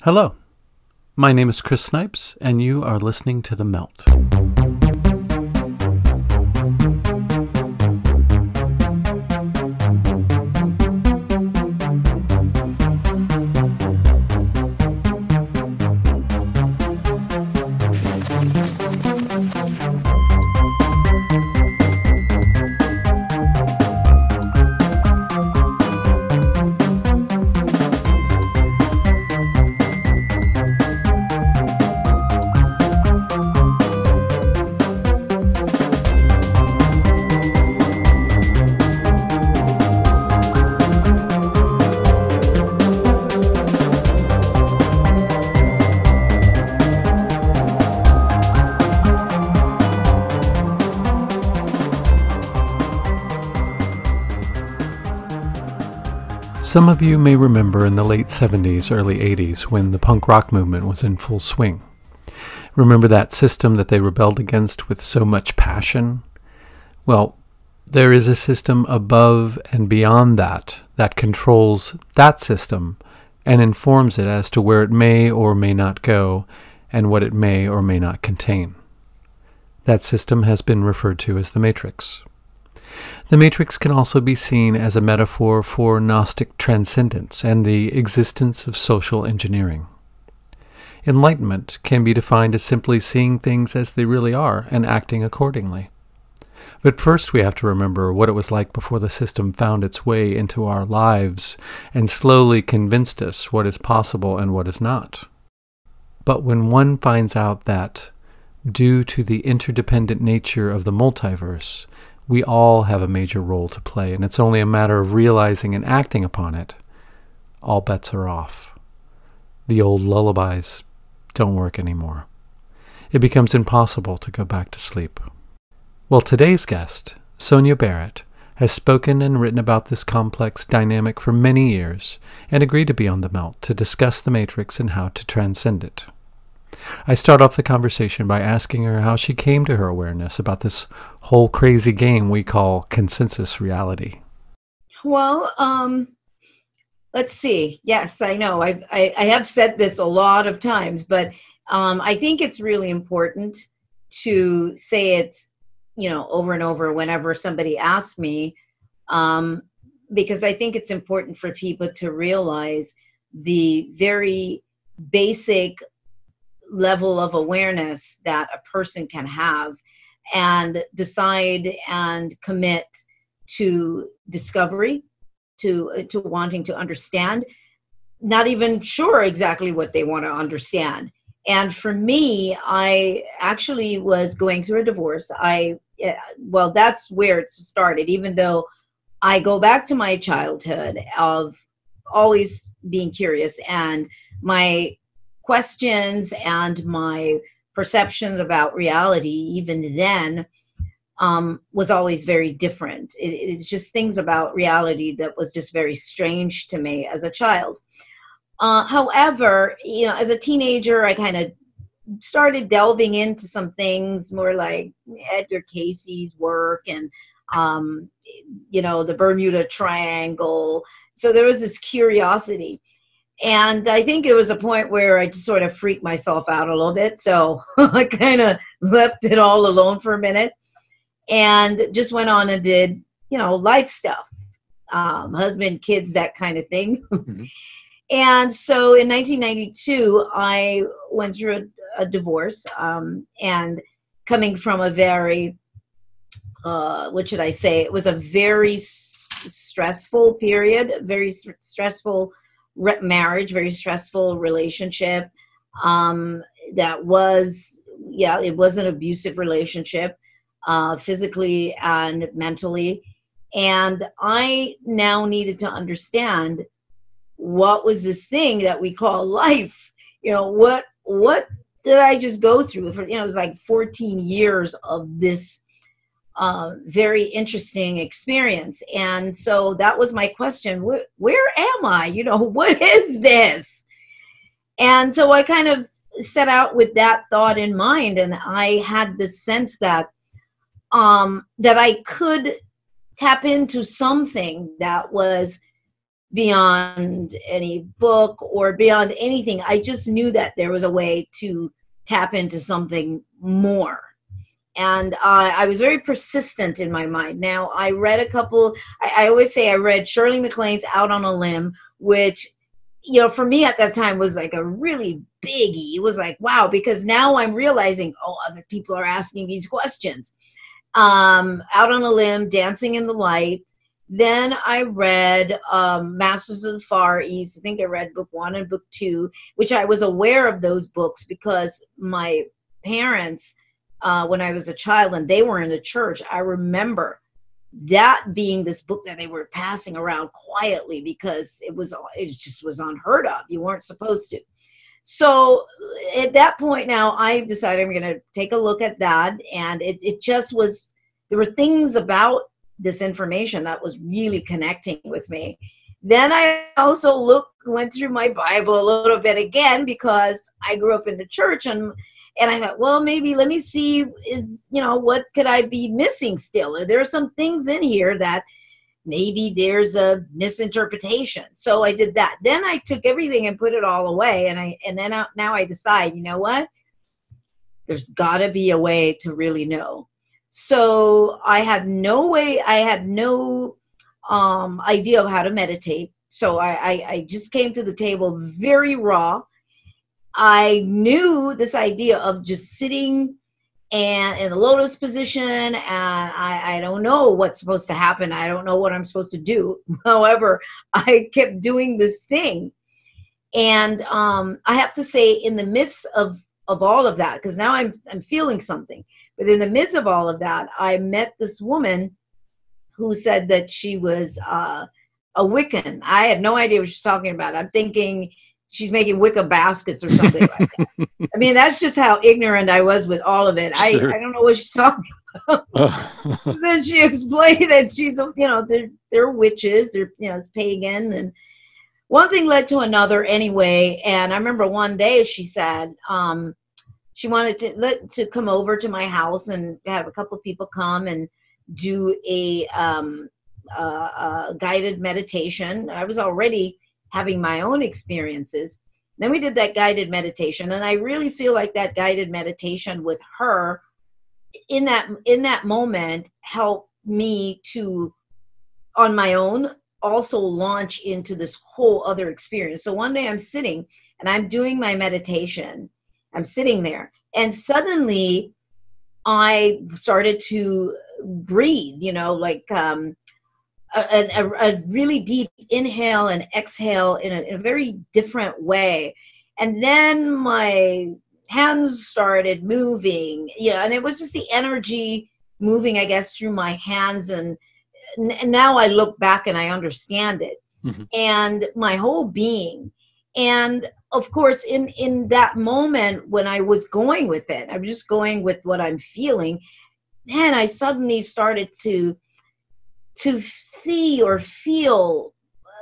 Hello, my name is Chris Snipes, and you are listening to The Melt. Some of you may remember in the late 70s, early 80s, when the punk rock movement was in full swing. Remember that system that they rebelled against with so much passion? Well, there is a system above and beyond that controls that system and informs it as to where it may or may not go and what it may or may not contain. That system has been referred to as the Matrix. The Matrix can also be seen as a metaphor for Gnostic transcendence and the existence of social engineering. Enlightenment can be defined as simply seeing things as they really are and acting accordingly. But first we have to remember what it was like before the system found its way into our lives and slowly convinced us what is possible and what is not. But when one finds out that, due to the interdependent nature of the multiverse, we all have a major role to play, and it's only a matter of realizing and acting upon it, all bets are off. The old lullabies don't work anymore. It becomes impossible to go back to sleep. Well, today's guest, Sonia Barrett, has spoken and written about this complex dynamic for many years and agreed to be on The Melt to discuss the Matrix and how to transcend it. I start off the conversation by asking her how she came to her awareness about this whole crazy game we call consensus reality. Well, let's see. Yes, I know. I have said this a lot of times, but I think it's really important to say it, over and over whenever somebody asks me, because I think it's important for people to realize the very basic level of awareness that a person can have and decide and commit to discovery, to wanting to understand, not even sure exactly what they want to understand. And for me, I actually was going through a divorce. Well, that's where it started, even though I go back to my childhood of always being curious, and my questions and my perception about reality, even then, was always very different. It's just things about reality that was just very strange to me as a child. However, as a teenager, I kind of started delving into some things more like Edgar Casey's work and, the Bermuda Triangle. So there was this curiosity. And I think it was a point where I just sort of freaked myself out a little bit. So I kind of left it all alone for a minute and just went on and did, life stuff, husband, kids, that kind of thing. Mm-hmm. And so in 1992, I went through a divorce, and coming from a very, what should I say? It was a very stressful period, very stressful marriage, very stressful relationship. That was, it was an abusive relationship, physically and mentally. And I now needed to understand what was this thing that we call life. What did I just go through? It was like 14 years of this very interesting experience. And so that was my question. Where am I? What is this? And so I kind of set out with that thought in mind. And I had the sense that that I could tap into something that was beyond any book or beyond anything. I just knew that there was a way to tap into something more. And I was very persistent in my mind. Now, I read a couple, I always say I read Shirley MacLaine's Out on a Limb, which, you know, for me at that time was like a really biggie. It was like, wow, because now I'm realizing, oh, other people are asking these questions. Out on a Limb, Dancing in the Light. Then I read Masters of the Far East. I think I read book 1 and book 2, which I was aware of those books because my parents, when I was a child and they were in the church, I remember that being this book that they were passing around quietly because it just was unheard of. You weren't supposed to. So at that point now, I decided I'm going to take a look at that. And it just was, there were things about this information that was really connecting with me. Then I also went through my Bible a little bit again because I grew up in the church, and I thought, well, maybe let me see, what could I be missing still? There are some things in here that maybe there's a misinterpretation. So I did that. Then I took everything and put it all away. Now I decide, you know what? There's got to be a way to really know. So I had no idea of how to meditate. So I just came to the table very raw. I knew this idea of just sitting and in a lotus position, and I don't know what's supposed to happen. I don't know what I'm supposed to do. However, I kept doing this thing. And I have to say, in the midst of all of that, because now I'm feeling something, but in the midst of all of that, I met this woman who said that she was a Wiccan. I had no idea what she's talking about. I'm thinking she's making Wicca baskets or something like that. I mean, that's just how ignorant I was with all of it. Sure. I don't know what she's talking about. Then she explained that she's, they're witches, they're, it's pagan. And one thing led to another anyway. And I remember one day she said, she wanted to come over to my house and have a couple of people come and do a guided meditation. I was already having my own experiences. Then we did that guided meditation, and I really feel like that guided meditation with her in that moment helped me to, on my own, also launch into this whole other experience. So one day I'm sitting and I'm doing my meditation. I'm sitting there, and suddenly I started to breathe, like a really deep inhale and exhale in a very different way. And then my hands started moving, and it was just the energy moving, I guess, through my hands. And now I look back and I understand it. Mm-hmm. And my whole being. And of course, in that moment when I was going with it, I'm just going with what I'm feeling, and I suddenly started to see or feel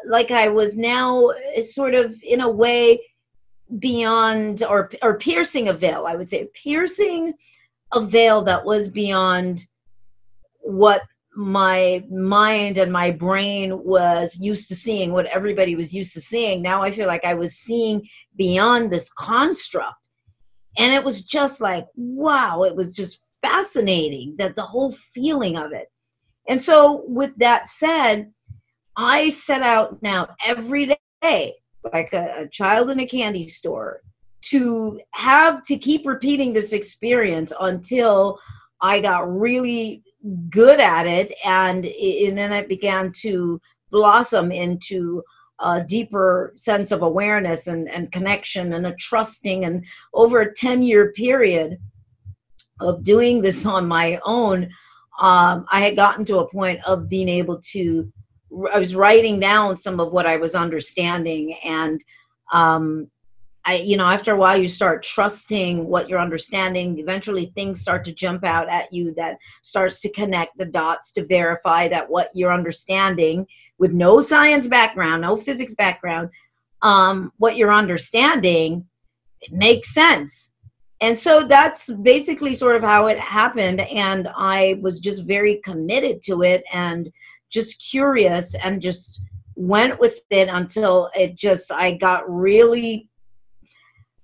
like I was now sort of in a way beyond or piercing a veil, I would say, piercing a veil that was beyond what my mind and my brain was used to seeing, what everybody was used to seeing. Now I feel like I was seeing beyond this construct. And it was just like, wow, it was just fascinating, that the whole feeling of it. And so with that said, I set out now every day, like a child in a candy store, to keep repeating this experience until I got really good at it. And then it began to blossom into a deeper sense of awareness and connection and a trusting. And over a 10-year period of doing this on my own, I had gotten to a point of being able to, I was writing down some of what I was understanding. And after a while, you start trusting what you're understanding. Eventually, things start to jump out at you that starts to connect the dots to verify that what you're understanding, with no science background, no physics background, what you're understanding, it makes sense. And so that's basically sort of how it happened. And I was just very committed to it and just curious and just went with it until I got really,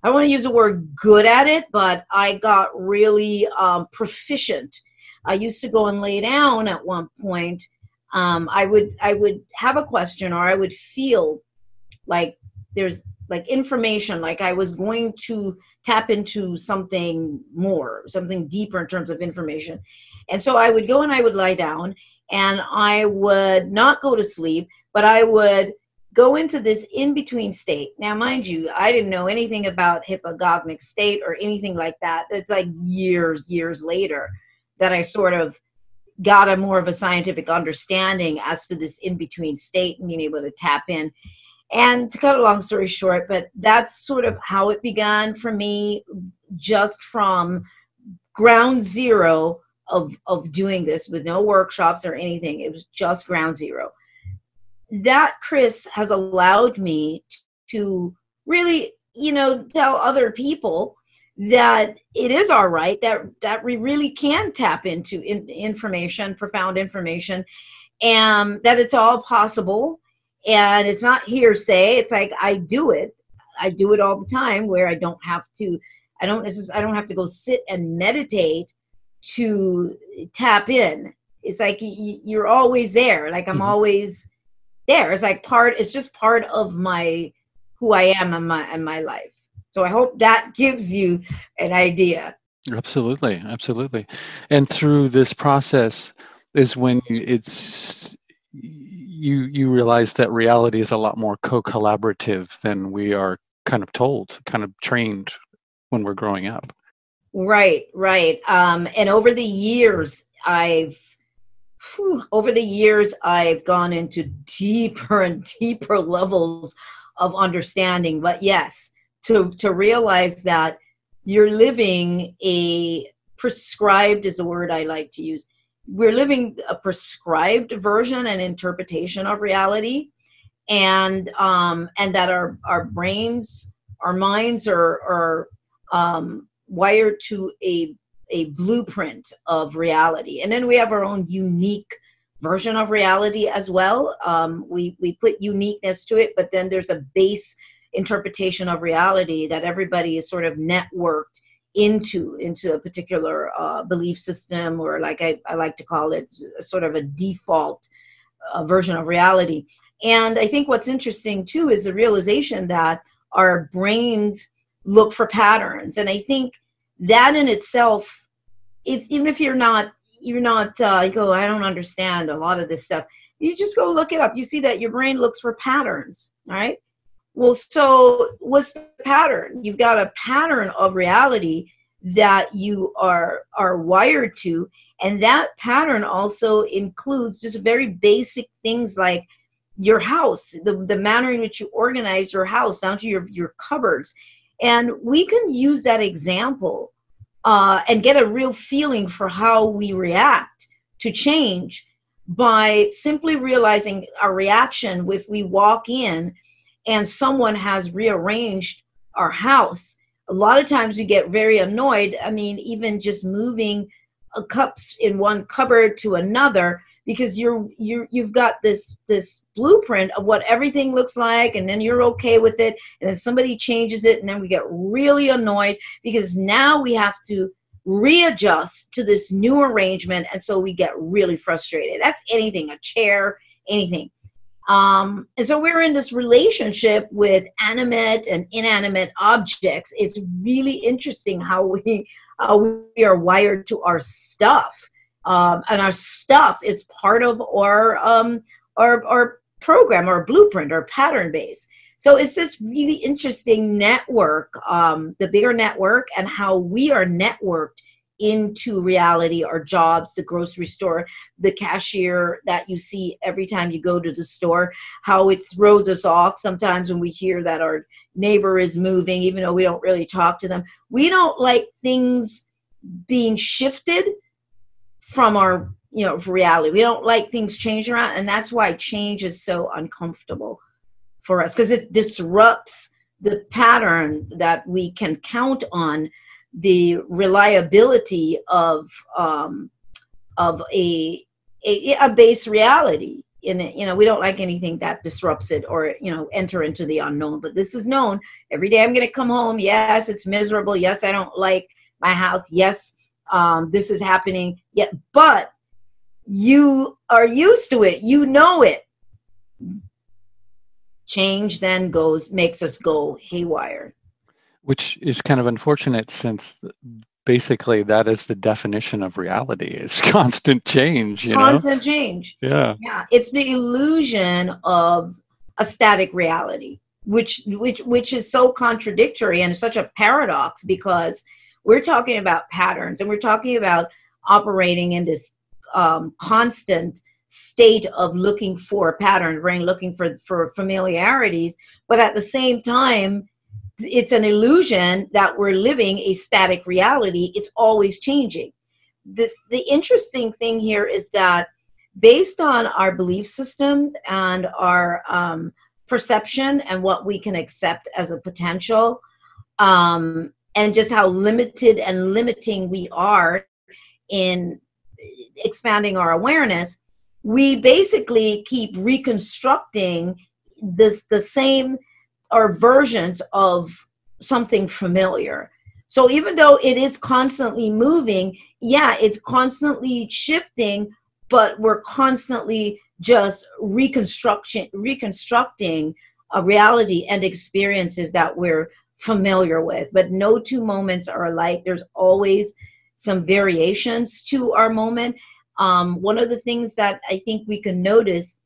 I don't want to use the word good at it, but I got really proficient. I used to go and lay down at one point. I would have a question, or I would feel like there's like information, like I was going to tap into something more, something deeper in terms of information. And so I would go and I would lie down, and I would not go to sleep, but I would go into this in-between state. Now, mind you, I didn't know anything about hypnagogic state or anything like that. It's like years later that I sort of got a more of a scientific understanding as to this in-between state and being able to tap in. And to cut a long story short, but that's sort of how it began for me, just from ground zero of doing this with no workshops or anything. It was just ground zero. That, Chris, has allowed me to really, tell other people that it is all right, that we really can tap into information, profound information, and that it's all possible. And it's not hearsay. It's like I do it all the time, where I don't have to go sit and meditate to tap in. It's like you're always there. Like I'm always there. It's like it's just part of who I am and my life. So I hope that gives you an idea. Absolutely. And through this process is when you realize that reality is a lot more co-collaborative than we are kind of told, kind of trained when we're growing up. Right. And over the years, I've gone into deeper and deeper levels of understanding. But yes, to realize that you're living a prescribed, is a word I like to use. We're living a prescribed version and interpretation of reality, and that our brains, our minds are wired to a blueprint of reality. And then we have our own unique version of reality as well. We put uniqueness to it, but then there's a base interpretation of reality that everybody is sort of networked into a particular belief system, or like I like to call it, sort of a default version of reality. And I think what's interesting too is the realization that our brains look for patterns. And I think that in itself, even if you go, I don't understand a lot of this stuff, you just go look it up. You see that your brain looks for patterns, all right? Well, so what's the pattern? You've got a pattern of reality that you are wired to. And that pattern also includes just very basic things like your house, the manner in which you organize your house, down to your cupboards. And we can use that example and get a real feeling for how we react to change by simply realizing our reaction if we walk in and someone has rearranged our house. A lot of times we get very annoyed. I mean, even just moving cups in one cupboard to another, because you've got this blueprint of what everything looks like, and then you're okay with it, and then somebody changes it, and then we get really annoyed because now we have to readjust to this new arrangement, and so we get really frustrated. That's anything, a chair, anything. And so we're in this relationship with animate and inanimate objects. It's really interesting how we are wired to our stuff. And our stuff is part of our program, our blueprint, our pattern base. So it's this really interesting network, the bigger network, and how we are networked into reality, our jobs, the grocery store, the cashier that you see every time you go to the store, how it throws us off sometimes when we hear that our neighbor is moving, even though we don't really talk to them. We don't like things being shifted from our reality. We don't like things changing around, and that's why change is so uncomfortable for us, because it disrupts the pattern that we can count on, the reliability of a base reality. in it, we don't like anything that disrupts it or, enter into the unknown. But this is known. Every day I'm going to come home. Yes, it's miserable. Yes, I don't like my house. Yes, this is happening. Yeah, but you are used to it. You know it. Change then makes us go haywire. Which is kind of unfortunate, since basically that is the definition of reality, is constant change, Constant change. Yeah. Yeah. It's the illusion of a static reality, which is so contradictory and such a paradox, because we're talking about patterns and we're talking about operating in this constant state of looking for a pattern, brain looking for familiarities, but at the same time, it's an illusion that we're living a static reality. It's always changing. The interesting thing here is that based on our belief systems and our perception and what we can accept as a potential, and just how limited and limiting we are in expanding our awareness, we basically keep reconstructing the same or versions of something familiar. So even though it is constantly moving, yeah, it's constantly shifting, but we're constantly just reconstructing a reality and experiences that we're familiar with. But no two moments are alike. There's always some variations to our moment. One of the things that I think we can notice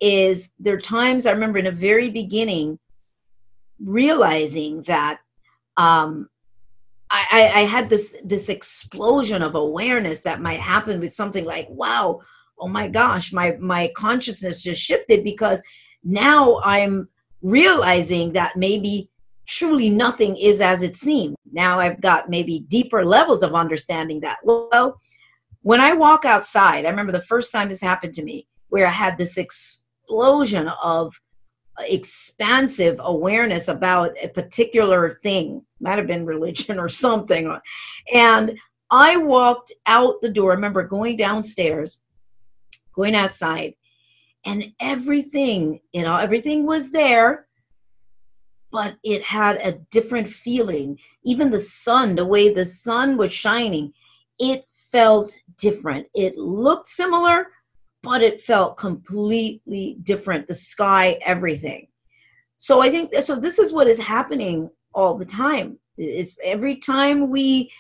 is there are times, I remember in the very beginning, realizing that I had this explosion of awareness that might happen with something like, wow, oh my gosh, my consciousness just shifted, because now I'm realizing that maybe truly nothing is as it seemed. Now I've got maybe deeper levels of understanding that. Well, when I walk outside, I remember the first time this happened to me, where I had this explosion of expansive awareness about a particular thing, might have been religion or something. And I walked out the door, I remember going downstairs, going outside, and everything was there, but it had a different feeling. Even the sun, the way the sun was shining, it felt different. It looked similar, but it felt completely different. The sky, everything. So I think, so this is what is happening all the time. Is every time we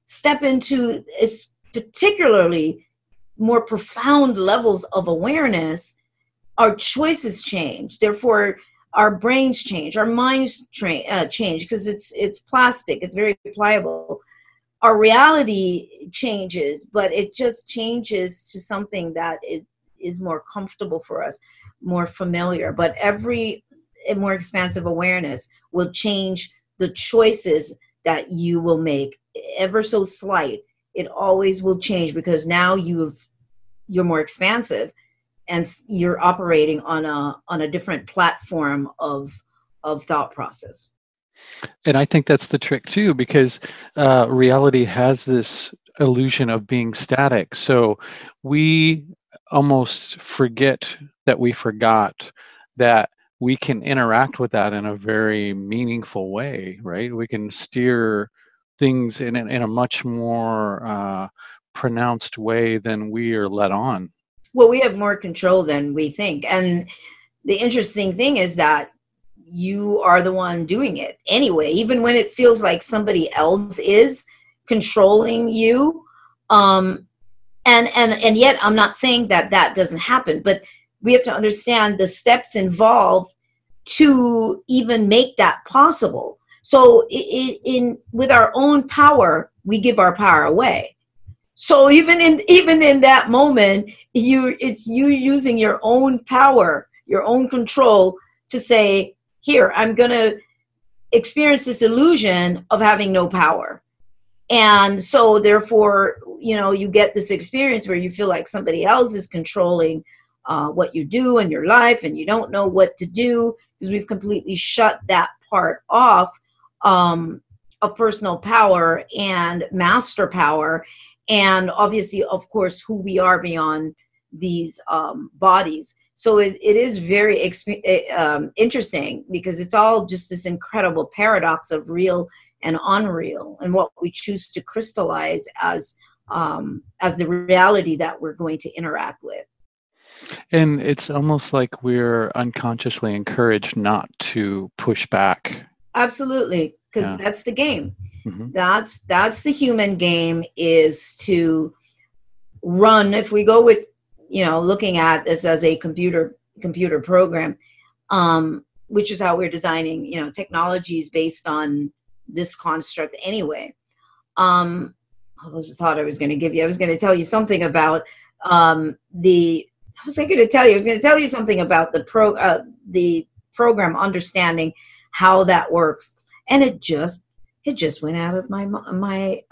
step into particularly more profound levels of awareness, our choices change. Therefore, our brains change, our minds change, because it's plastic, it's very pliable. Our reality changes, but it just changes to something that is more comfortable for us, more familiar. But every more expansive awareness will change the choices that you will make, ever so slight. It always will change, because now you're more expansive and you're operating on a different platform of thought process. And I think that's the trick too, because reality has this illusion of being static. So we almost forget that we forgot that we can interact with that in a very meaningful way, right? We can steer things in a much more pronounced way than we are let on. Well, we have more control than we think. And the interesting thing is that you are the one doing it anyway, even when it feels like somebody else is controlling you. And yet I'm not saying that doesn't happen, but we have to understand the steps involved to even make that possible. So with our own power, we give our power away. So even in that moment, it's you using your own power, your own control to say, here, I'm going to experience this illusion of having no power. And so therefore, you get this experience where you feel like somebody else is controlling what you do in your life, and you don't know what to do, because we've completely shut that part off of personal power and master power. And obviously, of course, who we are beyond these bodies. So it is very interesting, because it's all just this incredible paradox of real and unreal, and what we choose to crystallize as the reality that we're going to interact with. And it's almost like we're unconsciously encouraged not to push back. Absolutely, because that's the game. Mm-hmm. That's the human game, is to run. If we go with, looking at this as a computer program, which is how we're designing, technologies based on this construct anyway. I thought I was going to give you. I was going to tell you something about I was going to tell you something about the program, understanding how that works, and it just went out of my mind.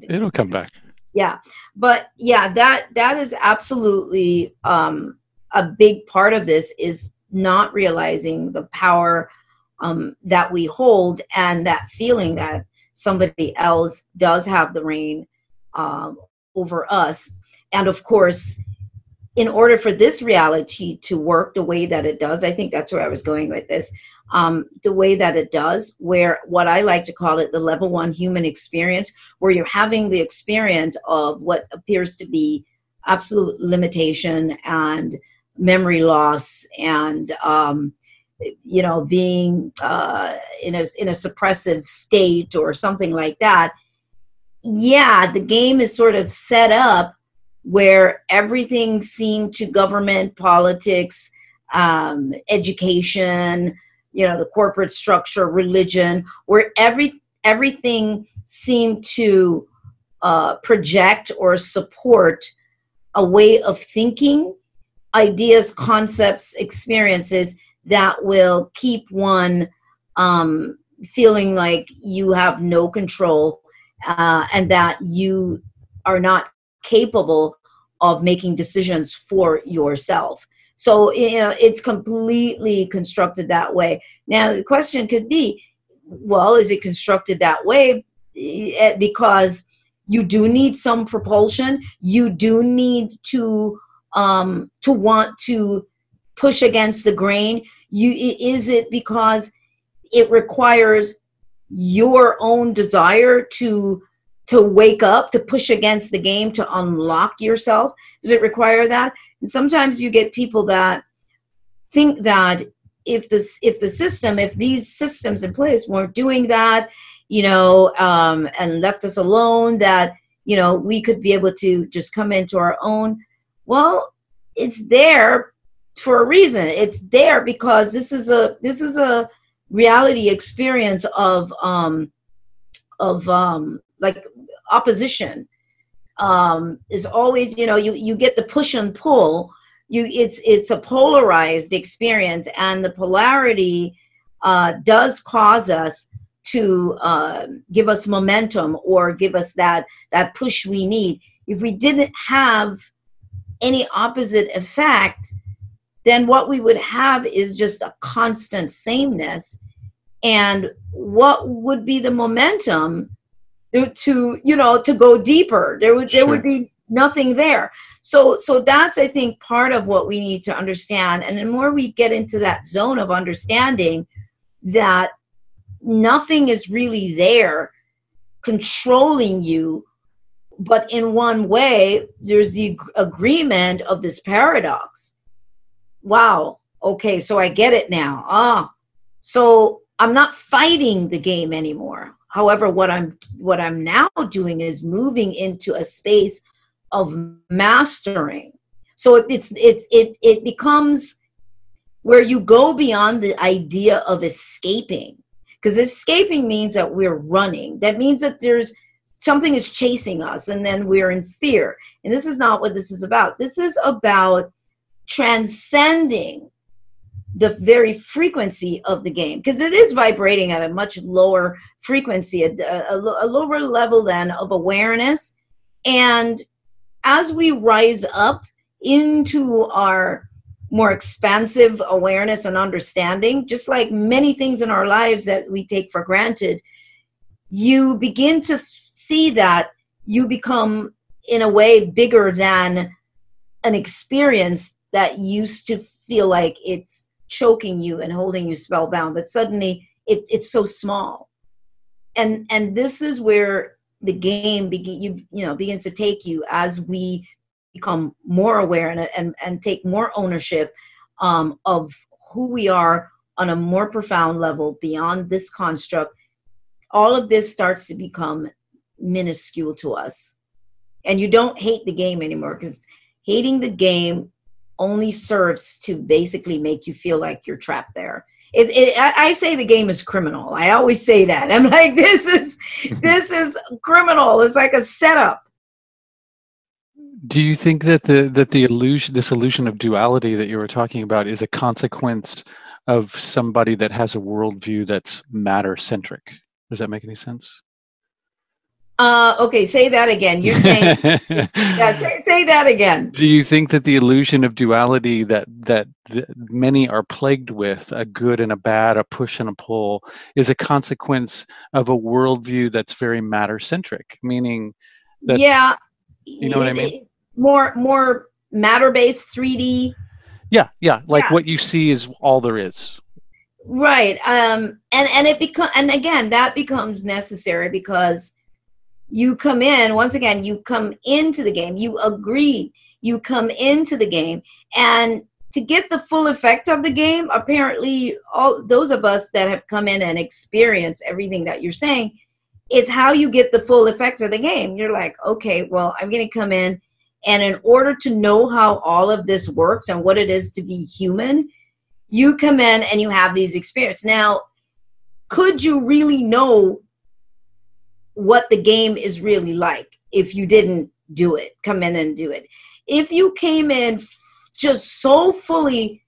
It'll come back. Yeah, but yeah, that is absolutely a big part of this, is not realizing the power that we hold, and that feeling that somebody else does have the reign over us. And of course, in order for this reality to work the way that it does, I think that's where I was going with this, the way that it does, where what I like to call it the level 1 human experience, where you're having the experience of what appears to be absolute limitation and memory loss, and being in a suppressive state or something like that. Yeah, the game is sort of set up where everything seemed to government, politics, education, the corporate structure, religion, where everything seemed to project or support a way of thinking, ideas, concepts, experiences that will keep one feeling like you have no control, and that you are not capable of making decisions for yourself. So, it's completely constructed that way. Now, the question could be, well, is it constructed that way because you do need some propulsion? You do need to want to push against the grain? Is it because it requires your own desire to wake up, to push against the game, to unlock yourself? Does it require that? And sometimes you get people that think that if these systems in place weren't doing that, and left us alone, that, we could be able to just come into our own. Well, it's there for a reason. It's there because this is a reality experience of like opposition. Is always, you get the push and pull. It's a polarized experience, and the polarity does cause us to give us momentum, or give us that push we need. If we didn't have any opposite effect, then what we would have is just a constant sameness. And what would be the momentum to go deeper? There would be nothing there. So that's, I think, part of what we need to understand. And the more we get into that zone of understanding that nothing is really there controlling you, but in one way, there's the agreement of this paradox. Wow. Okay. So I get it now. So I'm not fighting the game anymore. However, what I'm now doing is moving into a space of mastering. So it becomes where you go beyond the idea of escaping, because escaping means that we're running. That means that there's something is chasing us, and then we're in fear. And this is not what this is about. This is about transcending the very frequency of the game, because it is vibrating at a much lower frequency, a lower level then of awareness. And as we rise up into our more expansive awareness and understanding, just like many things in our lives that we take for granted, you begin to see that you become, in a way, bigger than an experience that used to feel like it's choking you and holding you spellbound, but suddenly it's so small. And this is where the game begins to take you as we become more aware and take more ownership of who we are on a more profound level beyond this construct. All of this starts to become minuscule to us. And you don't hate the game anymore, because hating the game only serves to basically make you feel like you're trapped there. I say the game is criminal. I always say that. I'm like, this is criminal. It's like a setup. Do you think that this illusion of duality that you were talking about is a consequence of somebody that has a worldview that's matter-centric? Does that make any sense? Okay, say that again. You're saying, yeah, say that again. Do you think that the illusion of duality that many are plagued with, a good and a bad, a push and a pull, is a consequence of a worldview that's very matter-centric? Meaning that, yeah, you know what I mean? More matter-based, 3D. Yeah, like what you see is all there is. Right. And again, that becomes necessary because you come in, once again, you come into the game, you agree, you come into the game, and to get the full effect of the game, apparently all those of us that have come in and experienced everything that you're saying, it's how you get the full effect of the game. You're like, okay, well, I'm going to come in, and in order to know how all of this works and what it is to be human, you come in and you have these experiences. Now, could you really know what the game is really like if you didn't come in and do it? If you came in just so fully,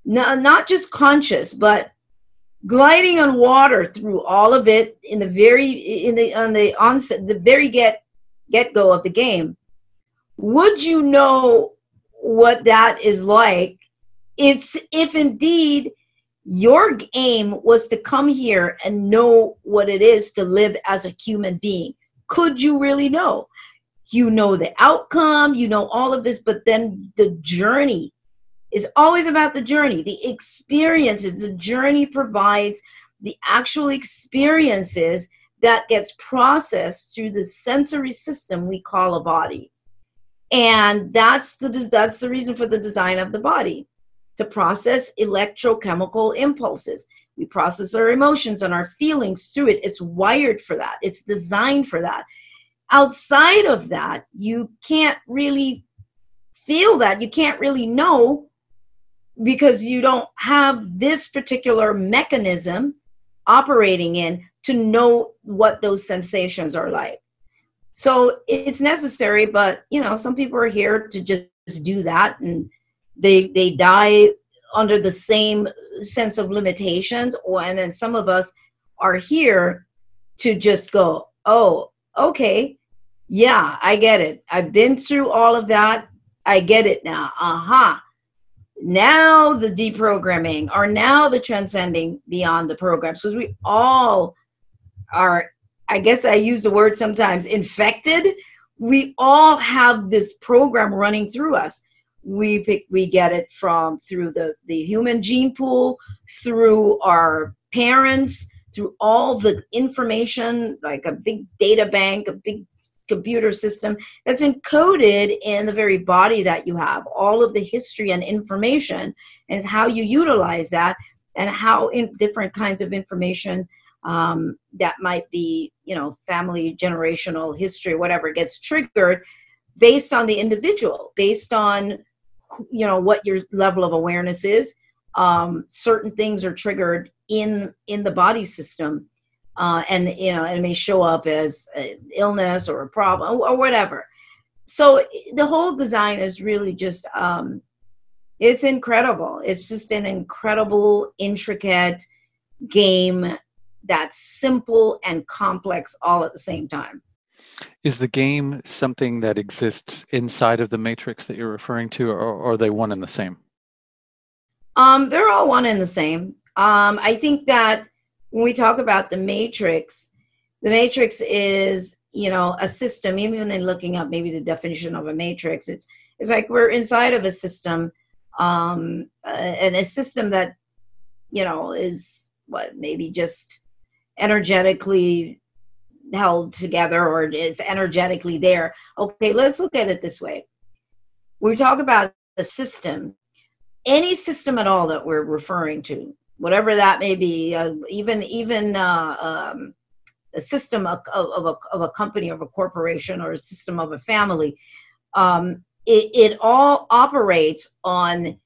not just conscious, but gliding on water through all of it on the onset, the very get-go of the game, would you know what that is like if indeed your aim was to come here and know what it is to live as a human being? Could you really know? You know the outcome, you know all of this, but then the journey is always about the journey, the experiences. The journey provides the actual experiences that gets processed through the sensory system we call a body. And that's the reason for the design of the body, to process electrochemical impulses. We process our emotions and our feelings through it. It's wired for that. It's designed for that. Outside of that, you can't really feel that. You can't really know, because you don't have this particular mechanism operating in to know what those sensations are like. So it's necessary, but some people are here to just do that, and they die under the same sense of limitations. And then some of us are here to just go, oh, okay, yeah, I get it. I've been through all of that. I get it now. Now the deprogramming, or now the transcending beyond the programs, because we all are, I guess I use the word sometimes, infected. We all have this program running through us. We get it through the human gene pool, through our parents, through all the information, like a big data bank, a big computer system that's encoded in the very body that you have. All of the history and information, and how you utilize that, and how in different kinds of information that might be, family, generational history, whatever, gets triggered based on the individual, based on what your level of awareness is. Certain things are triggered in the body system, and it may show up as illness or a problem or whatever. So the whole design is really just it's incredible. It's just an incredible, intricate game that's simple and complex all at the same time. Is the game something that exists inside of the matrix that you're referring to, or are they one and the same? They're all one and the same. I think that when we talk about the matrix is, a system. Even when looking up maybe the definition of a matrix, it's like we're inside of a system and a system that, is what, maybe just energetically held together, or is energetically there. Okay, let's look at it this way. We talk about the system, any system at all that we're referring to, whatever that may be, even a system of a company, of a corporation, or a system of a family. It all operates on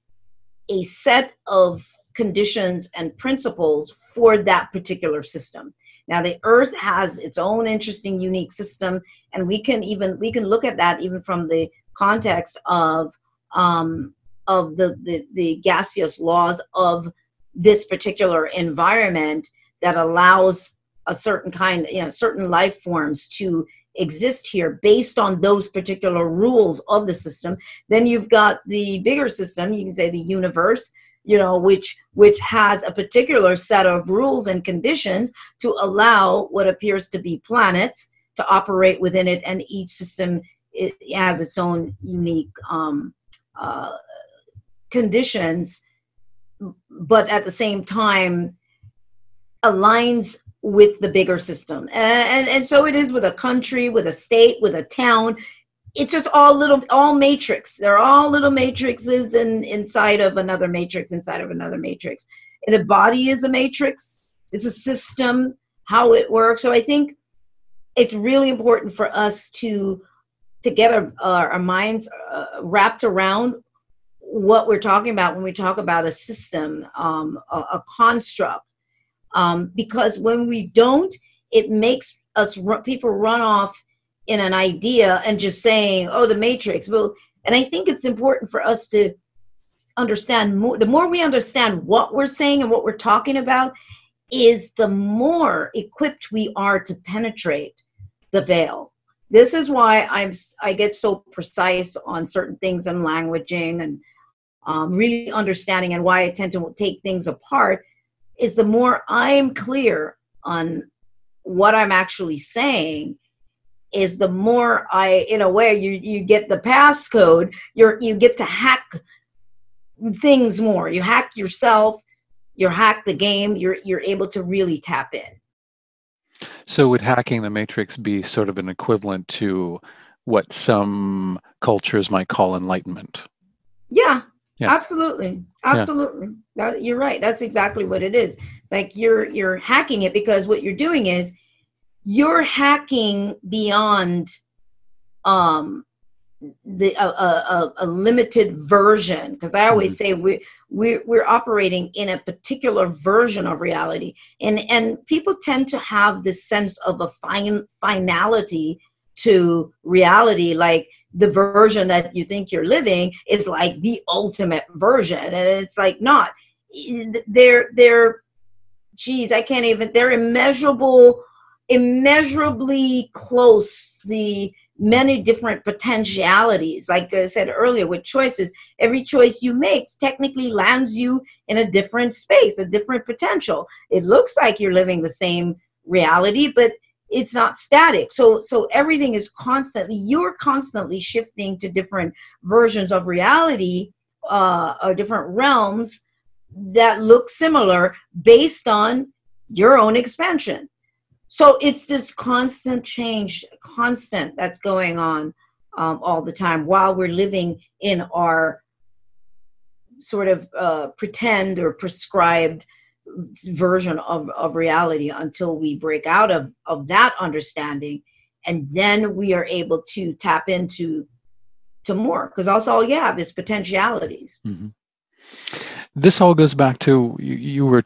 a set of conditions and principles for that particular system. Now, the Earth has its own interesting, unique system, and we can look at that even from the context of the gaseous laws of this particular environment that allows a certain kind, certain life forms to exist here based on those particular rules of the system. Then you've got the bigger system, you can say the universe, which has a particular set of rules and conditions to allow what appears to be planets to operate within it, and each system has its own unique conditions, but at the same time aligns with the bigger system. And so it is with a country, with a state, with a town. It's just all matrix. They're all little matrices inside of another matrix, inside of another matrix. And the body is a matrix. It's a system, how it works. So I think it's really important for us to get our minds wrapped around what we're talking about when we talk about a system, a construct. Because when we don't, it makes people run off in an idea and just saying, oh, the matrix. Well, and I think it's important for us to understand more. The more we understand what we're saying and what we're talking about, is the more equipped we are to penetrate the veil. This is why I get so precise on certain things in languaging and really understanding, and why I tend to take things apart, is the more I'm clear on what I'm actually saying, is the more in a way, you get the passcode, you get to hack things more. You hack yourself, you hack the game, you're able to really tap in. So would hacking the matrix be sort of an equivalent to what some cultures might call enlightenment? Yeah. Absolutely. You're right. That's exactly what it is. It's like you're hacking it, because what you're doing is you're hacking beyond a limited version. Because I always say we're operating in a particular version of reality, and people tend to have this sense of a finality to reality, like the version that you think you're living is like the ultimate version, and it's like not. They're immeasurably close, the many different potentialities. Like I said earlier, with choices, every choice you make technically lands you in a different space, a different potential. It looks like you're living the same reality, but it's not static. So everything is you're constantly shifting to different versions of reality, or different realms that look similar based on your own expansion. So it's this constant change, that's going on all the time, while we're living in our sort of pretend or prescribed version of reality, until we break out of that understanding, and then we are able to tap into more, because that's all you have is potentialities. Mm-hmm. This all goes back to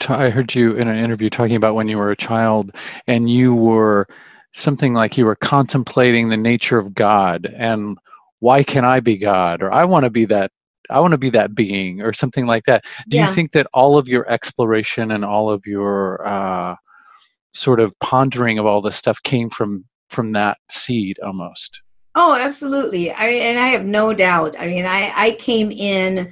I heard you in an interview talking about when you were a child, and you were something like you were contemplating the nature of God, and why can I be God, or I want to be that being, or something like that. Do you think that all of your exploration and all of your sort of pondering of all this stuff came from that seed almost? Oh, absolutely. I have no doubt. I mean, I came in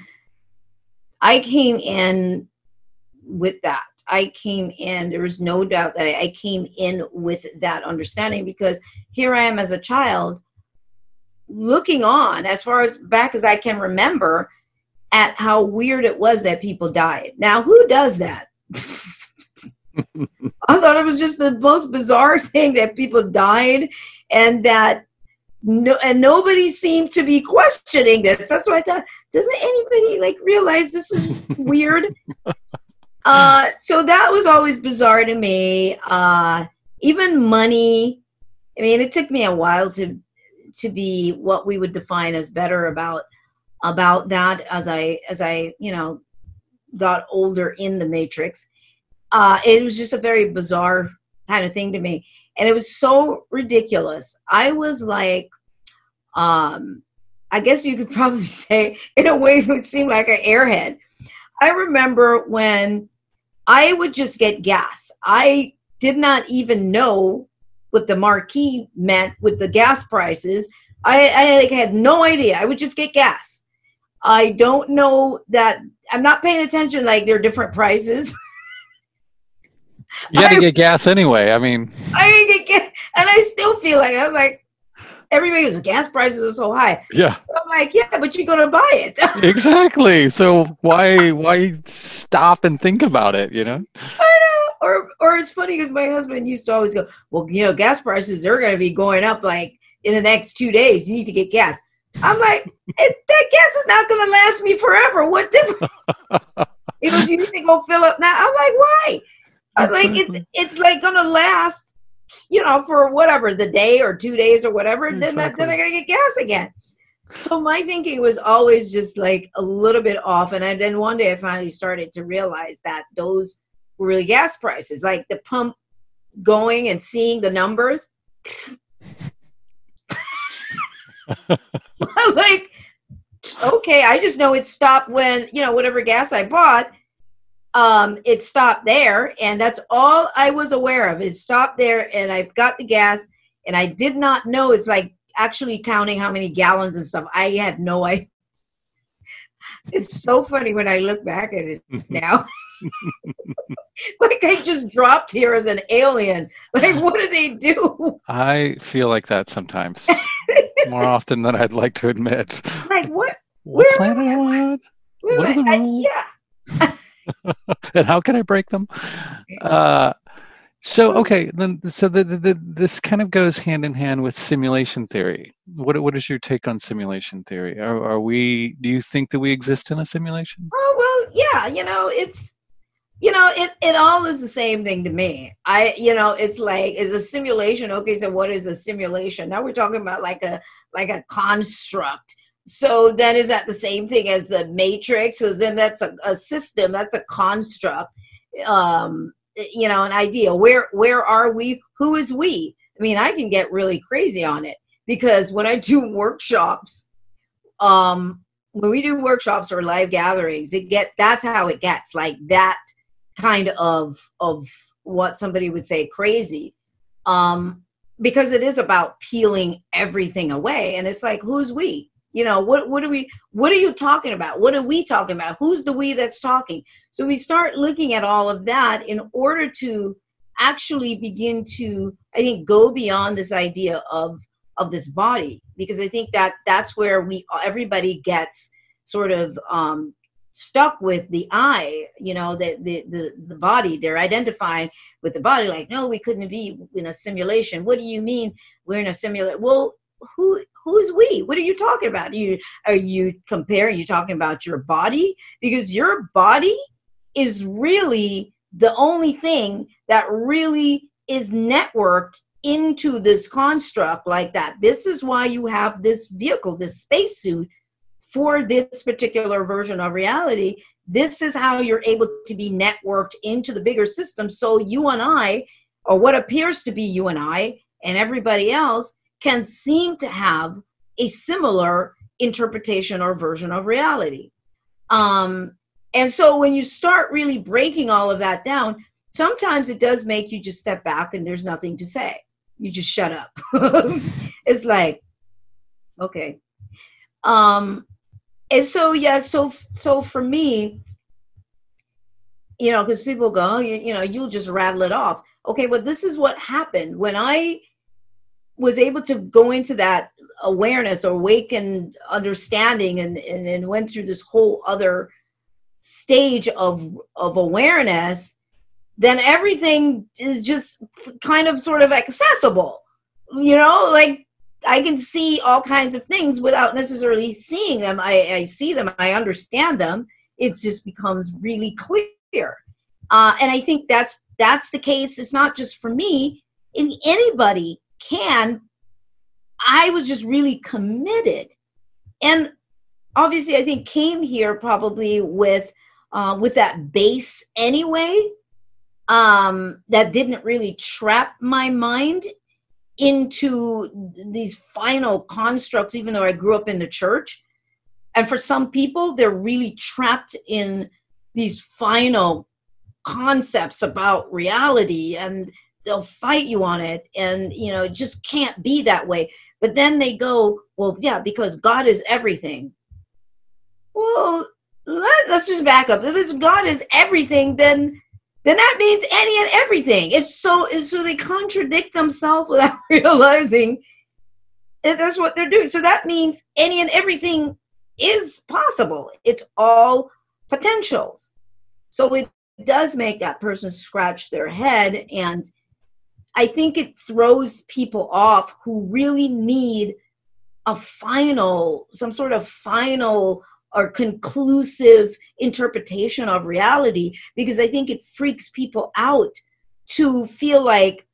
with that. There was no doubt that I came in with that understanding, because here I am as a child looking on, as far as back as I can remember, at how weird it was that people died. Now, who does that? I thought it was just the most bizarre thing that people died, and that nobody seemed to be questioning this. That's why I thought, doesn't anybody like realize this is weird? So that was always bizarre to me. Even money. I mean, it took me a while to be what we would define as better about that as I got older in the matrix. It was just a very bizarre kind of thing to me, and it was so ridiculous. I was like, I guess you could probably say, in a way, it would seem like an airhead. I remember when I would just get gas. I did not even know what the marquee meant with the gas prices. I had no idea. I would just get gas. I don't know that. I'm not paying attention, like there are different prices. You got to get gas anyway. I mean, I get gas, and I still feel like, I'm like, everybody goes, gas prices are so high. Yeah. I'm like, yeah, but you're going to buy it. Exactly. So why stop and think about it, you know? I know. Or it's funny because my husband used to always go, well, gas prices, they're going to be going up like in the next 2 days. You need to get gas. I'm like, that gas is not going to last me forever. What difference? He goes, you need to go fill up now. I'm like, why? I'm like, it's like going to last, for whatever, the day or 2 days or whatever. Exactly. Then I got to get gas again. So my thinking was always just like a little bit off. And then one day I finally started to realize that those were really gas prices, like the pump going and seeing the numbers. Like, okay, I just know it stopped when, whatever gas I bought, it stopped there, and that's all I was aware of. It stopped there, and I got the gas, and I did not know it's like actually counting how many gallons and stuff. I had no idea. It's so funny when I look back at it now. Like I just dropped here as an alien. Like, what do they do? I feel like that sometimes. More often than I'd like to admit. Like, what? What planet am I on? What are the rules? Yeah. And how can I break them? Okay, then this kind of goes hand in hand with simulation theory. What is your take on simulation theory? Do you think that we exist in a simulation? Oh, well, yeah, it's it all is the same thing to me. It's like, is a simulation. Okay, so what is a simulation? Now we're talking about like a construct. So then is that the same thing as the matrix? So then that's a system, that's a construct, an idea. Where are we? Who is we? I mean, I can get really crazy on it because when I do workshops, when we do workshops or live gatherings, that's how it gets, like that kind of what somebody would say crazy, because it is about peeling everything away, and it's like, who's we? What are you talking about? What are we talking about? Who's the we that's talking? So we start looking at all of that in order to actually begin to, I think, go beyond this idea of this body, because I think that's where everybody gets sort of stuck with the I, the body. They're identifying with the body, like, no, we couldn't be in a simulation. What do you mean we're in a simulation? Well, who's we? What are you talking about? Are you talking about your body? Because your body is really the only thing that really is networked into this construct like that. This is why you have this vehicle, this spacesuit, for this particular version of reality. This is how you're able to be networked into the bigger system. So you and I, or what appears to be you and I and everybody else, can seem to have a similar interpretation or version of reality. And so when you start really breaking all of that down, sometimes it does make you just step back and there's nothing to say. You just shut up. It's like, okay. And so, yeah, so for me, because people go, oh, you'll just rattle it off. Okay, well, this is what happened when I was able to go into that awareness or awakened understanding and went through this whole other stage of awareness, then everything is just kind of sort of accessible. Like I can see all kinds of things without necessarily seeing them. I see them, I understand them. It just becomes really clear. And I think that's the case. It's not just for me. Anybody can. I was just really committed. And obviously I think came here probably with that base anyway, that didn't really trap my mind into these final constructs, even though I grew up in the church. And for some people, they're really trapped in these final concepts about reality, and they'll fight you on it. And, it just can't be that way. But then they go, well, yeah, because God is everything. Well, let's just back up. If God is everything, then that means any and everything. It's so they contradict themselves without realizing that's what they're doing. So that means any and everything is possible. It's all potentials. So it does make that person scratch their head. And I think it throws people off who really need some sort of final or conclusive interpretation of reality, because I think it freaks people out to feel like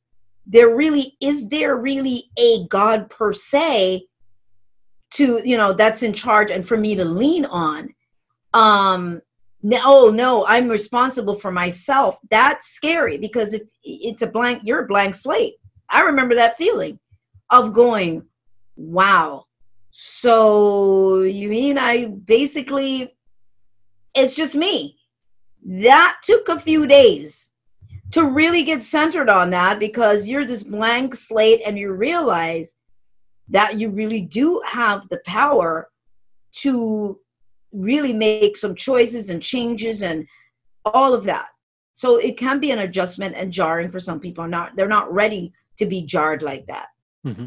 is there really a God per se that's in charge and for me to lean on. No, I'm responsible for myself. That's scary, because you're a blank slate. I remember that feeling of going, wow. So you mean it's just me? That took a few days to really get centered on that, because you're this blank slate and you realize that you really do have the power to really make some choices and changes and all of that. So it can be an adjustment and jarring for some people. They're not ready to be jarred like that. Mm-hmm.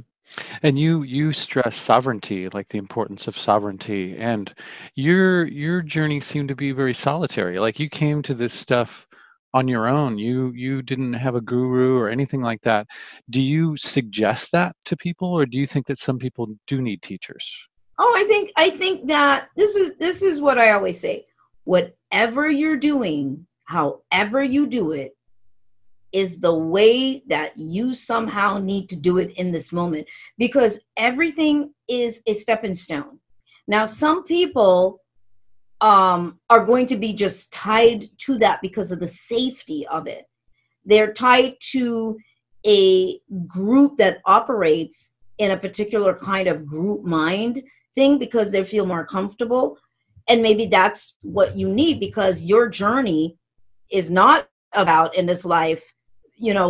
And you stress sovereignty, like the importance of sovereignty, and your journey seemed to be very solitary. Like you came to this stuff on your own. You didn't have a guru or anything like that. Do you suggest that to people, or do you think that some people do need teachers? Oh, I think that this is what I always say. Whatever you're doing, however you do it, is the way that you somehow need to do it in this moment, because everything is a stepping stone. Now, some people are going to be just tied to that because of the safety of it. They're tied to a group that operates in a particular kind of group mind thing because they feel more comfortable. And maybe that's what you need, because your journey is not about in this life,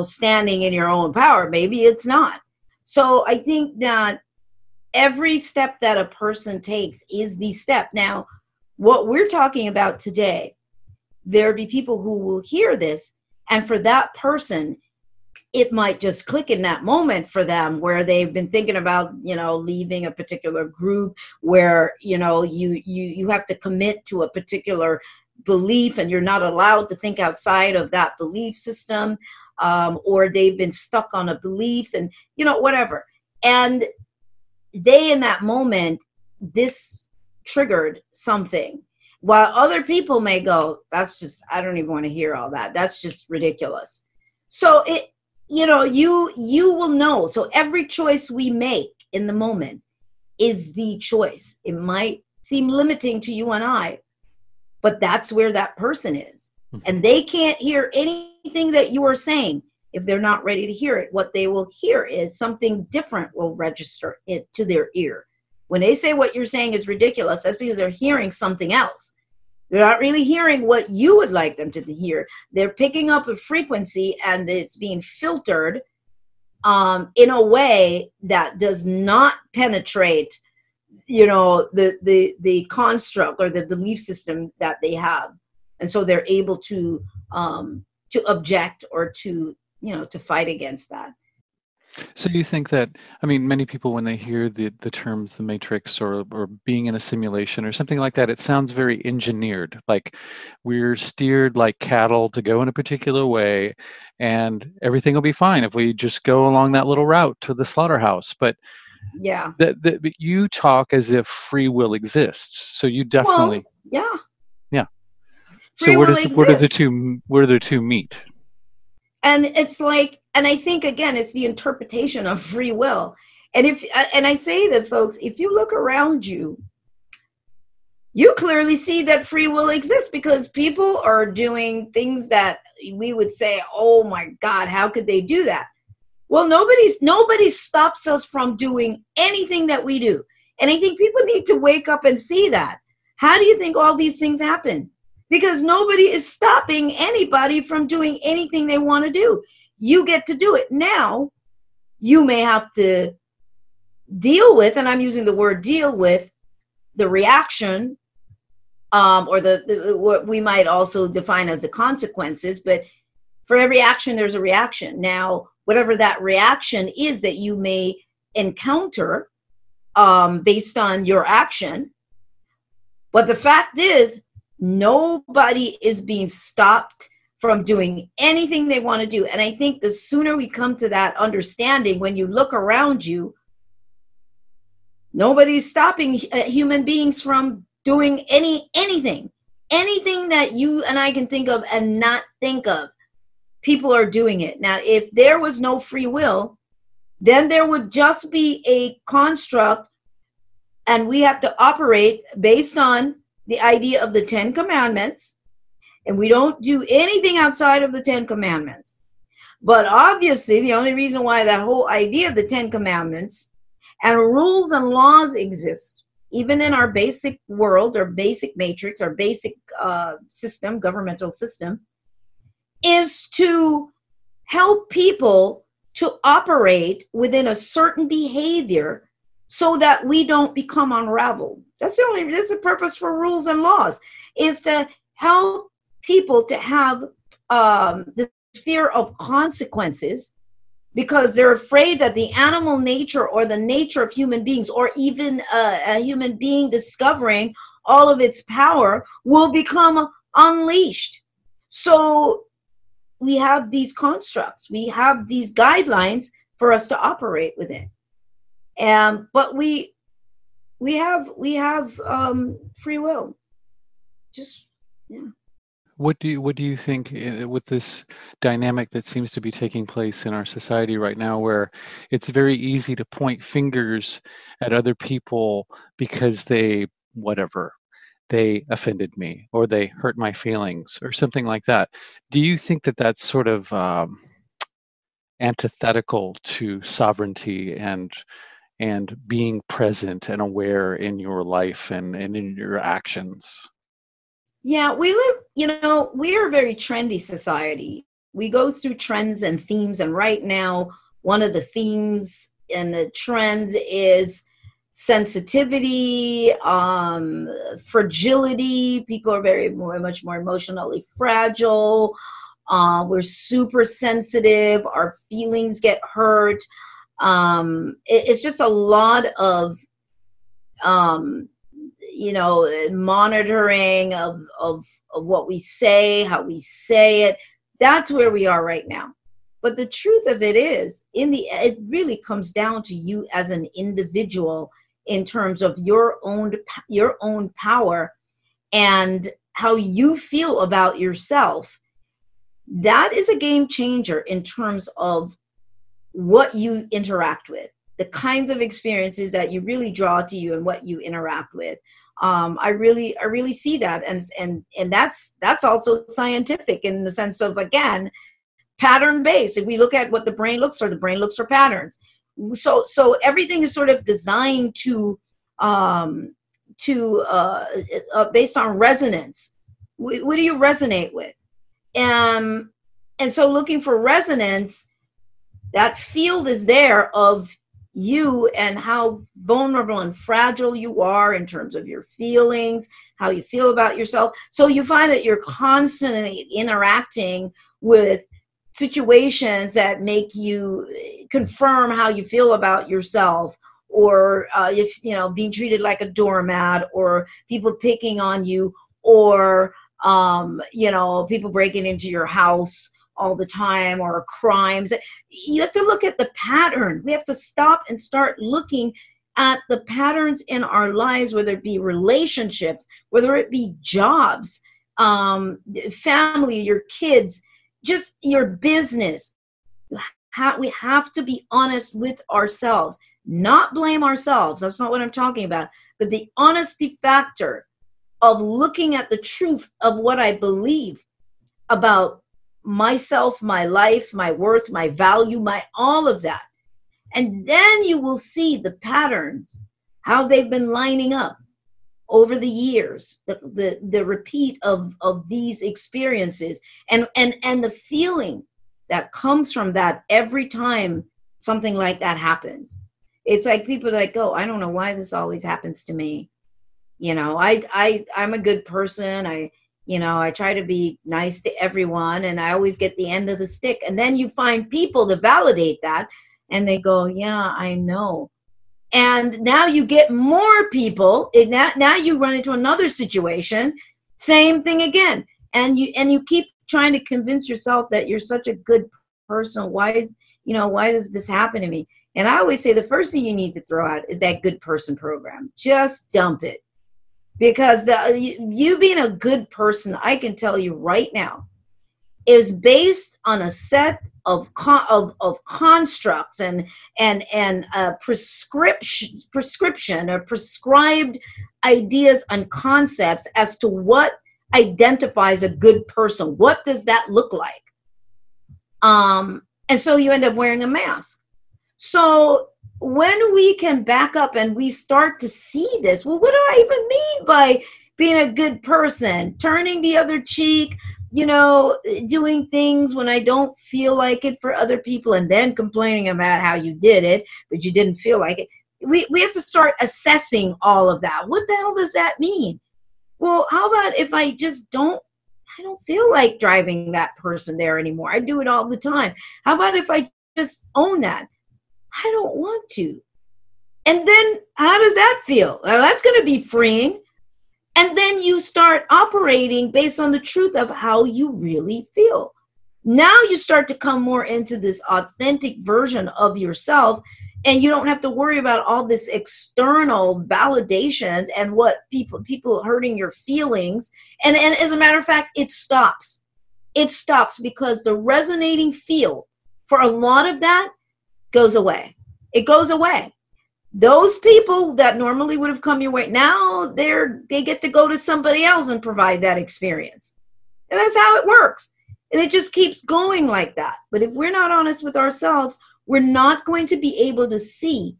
standing in your own power. Maybe it's not. So I think that every step that a person takes is the step. Now, what we're talking about today, there'll be people who will hear this, and for that person, it might just click in that moment for them, where they've been thinking about, leaving a particular group where, you have to commit to a particular belief and you're not allowed to think outside of that belief system. Or they've been stuck on a belief and, whatever. And they, in that moment, this triggered something. While other people may go, I don't even want to hear all that. That's just ridiculous. So you will know. So every choice we make in the moment is the choice. It might seem limiting to you and I, but that's where that person is. And they can't hear anything that you are saying if they're not ready to hear it. What they will hear is something different will register it to their ear. When they say what you're saying is ridiculous, that's because they're hearing something else. They're not really hearing what you would like them to hear. They're picking up a frequency and it's being filtered in a way that does not penetrate, the construct or the belief system that they have. And so they're able to object or to fight against that. So you think that, I mean, many people when they hear the terms the matrix or being in a simulation or something like that, it sounds very engineered. Like we're steered like cattle to go in a particular way and everything will be fine if we just go along that little route to the slaughterhouse. But Yeah. but you talk as if free will exists. So you Well, definitely, yeah. yeah. So Free will exists. where do the two meet? And it's like, and I think again, it's the interpretation of free will. And I say that, folks, if you look around you, you clearly see that free will exists, because people are doing things that we would say, oh my God, how could they do that? Well, nobody stops us from doing anything that we do. And I think people need to wake up and see that. How do you think all these things happen? Because nobody is stopping anybody from doing anything they want to do. You get to do it. Now, you may have to deal with, and I'm using the word deal with, the reaction, or what we might also define as the consequences. But for every action, there's a reaction. Now, whatever that reaction is that you may encounter based on your action. But the fact is, nobody is being stopped from doing anything they want to do. And I think the sooner we come to that understanding, when you look around you, nobody's stopping human beings from doing anything that you and I can think of and not think of. People are doing it. Now, if there was no free will, then there would just be a construct, and we have to operate based on the idea of the 10 Commandments, and we don't do anything outside of the 10 Commandments. But obviously, the only reason why that whole idea of the 10 Commandments and rules and laws exist, even in our basic world, our basic matrix, our basic system, governmental system, is to help people to operate within a certain behavior so that we don't become unraveled. That's the purpose for rules and laws, is to help people to have this fear of consequences, because they're afraid that the animal nature or the nature of human beings, or even a human being discovering all of its power, will become unleashed. So we have these constructs, we have these guidelines for us to operate within. But we have free will. Just, yeah. What do you think with this dynamic that seems to be taking place in our society right now, where it's very easy to point fingers at other people because they offended me or they hurt my feelings or something like that? Do you think that that's sort of antithetical to sovereignty and being present and aware in your life and in your actions? Yeah, we are a very trendy society. We go through trends and themes, and right now, one of the themes and the trends is sensitivity, fragility. People are much more emotionally fragile. We're super sensitive. Our feelings get hurt. It's just a lot of monitoring of what we say, how we say it. That's where we are right now. But the truth of it is, it really comes down to you as an individual in terms of your own power and how you feel about yourself. That is a game changer in terms of what you interact with, the kinds of experiences that you really draw to you and what you interact with. I really see that, and that's also scientific in the sense of, again, pattern based. If we look at what the brain looks for, the brain looks for patterns. So everything is sort of designed to based on resonance. What do you resonate with? And so looking for resonance, that field is there of you and how vulnerable and fragile you are in terms of your feelings, how you feel about yourself. So you find that you're constantly interacting with situations that make you confirm how you feel about yourself, or if, you know, being treated like a doormat, or people picking on you, or you know, people breaking into your house all the time, or crimes. You have to look at the pattern. We have to stop and start looking at the patterns in our lives, whether it be relationships, whether it be jobs, family, your kids, just your business. We have to be honest with ourselves, not blame ourselves. That's not what I'm talking about. But the honesty factor of looking at the truth of what I believe about myself, my life, my worth, my value, my all of that. And then you will see the patterns, how they've been lining up over the years, the repeat of these experiences, and the feeling that comes from that every time something like that happens. It's like people like, oh, I don't know why this always happens to me. You know, I'm a good person. I try to be nice to everyone, and I always get the end of the stick. And then you find people to validate that, and they go, yeah, I know. And now you get more people, and now you run into another situation, same thing again. And you keep trying to convince yourself that you're such a good person. Why does this happen to me? And I always say the first thing you need to throw out is that good person program. Just dump it. Because you being a good person, I can tell you right now, is based on a set of constructs and prescription or prescribed ideas and concepts as to what identifies a good person. What does that look like? And so you end up wearing a mask. So when we can back up and we start to see this, well, what do I even mean by being a good person? Turning the other cheek, doing things when I don't feel like it for other people, and then complaining about how you did it, but you didn't feel like it. We have to start assessing all of that. What the hell does that mean? Well, how about if I don't feel like driving that person there anymore? I do it all the time. How about if I just own that? I don't want to. And then how does that feel? Well, that's going to be freeing. And then you start operating based on the truth of how you really feel. Now you start to come more into this authentic version of yourself, and you don't have to worry about all this external validations and what people hurting your feelings. And as a matter of fact, it stops. It stops because the resonating feel for a lot of that goes away. It goes away. Those people that normally would have come your way, now they get to go to somebody else and provide that experience. And that's how it works. And it just keeps going like that. But if we're not honest with ourselves, we're not going to be able to see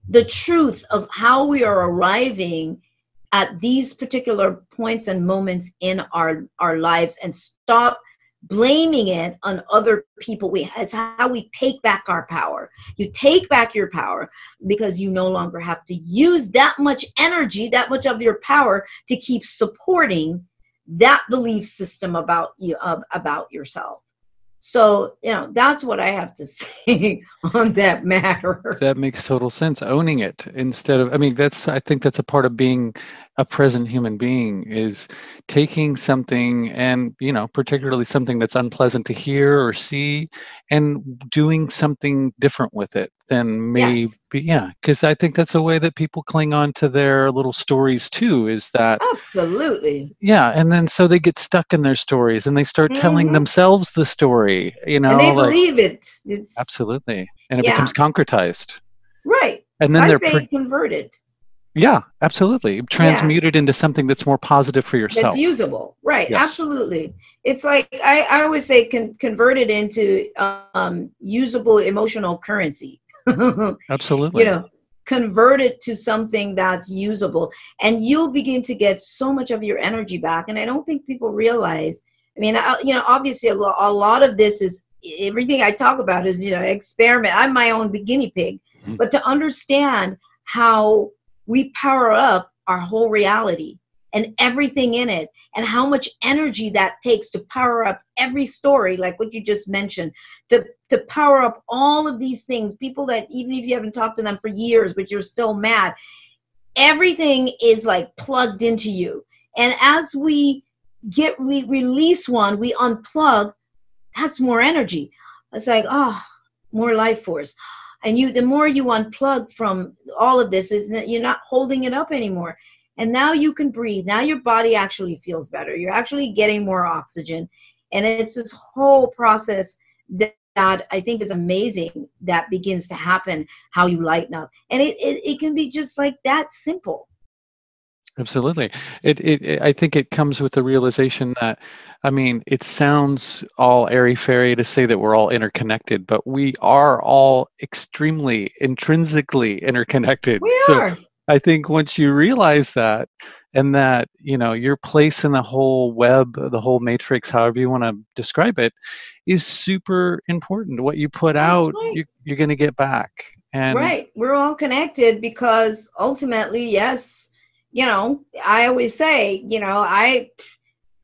the truth of how we are arriving at these particular points and moments in our lives, and stop blaming it on other people. It's how we take back our power. You take back your power because you no longer have to use that much energy, that much of your power to keep supporting that belief system about you, about yourself. So, that's what I have to say on that matter. That makes total sense. Owning it instead of, I think that's a part of being a present human being, is taking something, and, particularly something that's unpleasant to hear or see, and doing something different with it than maybe, because I think that's a way that people cling on to their little stories too, is that. Absolutely. Yeah. And then so they get stuck in their stories and they start telling themselves the story, And they believe it. Absolutely. And it becomes concretized. Right. And then they're converted. Yeah, absolutely. Transmuted into something that's more positive for yourself. That's usable. Right. Yes. Absolutely. It's like, I always say, convert it into usable emotional currency. Absolutely. Convert it to something that's usable, and you'll begin to get so much of your energy back. And I don't think people realize, obviously a lot of this is, everything I talk about is, experiment. I'm my own guinea pig, but to understand how we power up our whole reality and everything in it, and how much energy that takes to power up every story, like what you just mentioned, to power up all of these things, people that even if you haven't talked to them for years, but you're still mad, everything is like plugged into you. And as we release one, we unplug, that's more energy. It's like, oh, more life force. And the more you unplug from all of this, is that you're not holding it up anymore. And now you can breathe. Now your body actually feels better. You're actually getting more oxygen. And it's this whole process that I think is amazing that begins to happen, how you lighten up. And it can be just like that simple. Absolutely. I think it comes with the realization that, I mean, it sounds all airy-fairy to say that we're all interconnected, but we are all extremely intrinsically interconnected. We are. So I think once you realize that, and that, you know, your place in the whole web, the whole matrix, however you want to describe it, is super important. What you put out, right. you're going to get back. And right. We're all connected because ultimately, yes, you know, I always say, you know,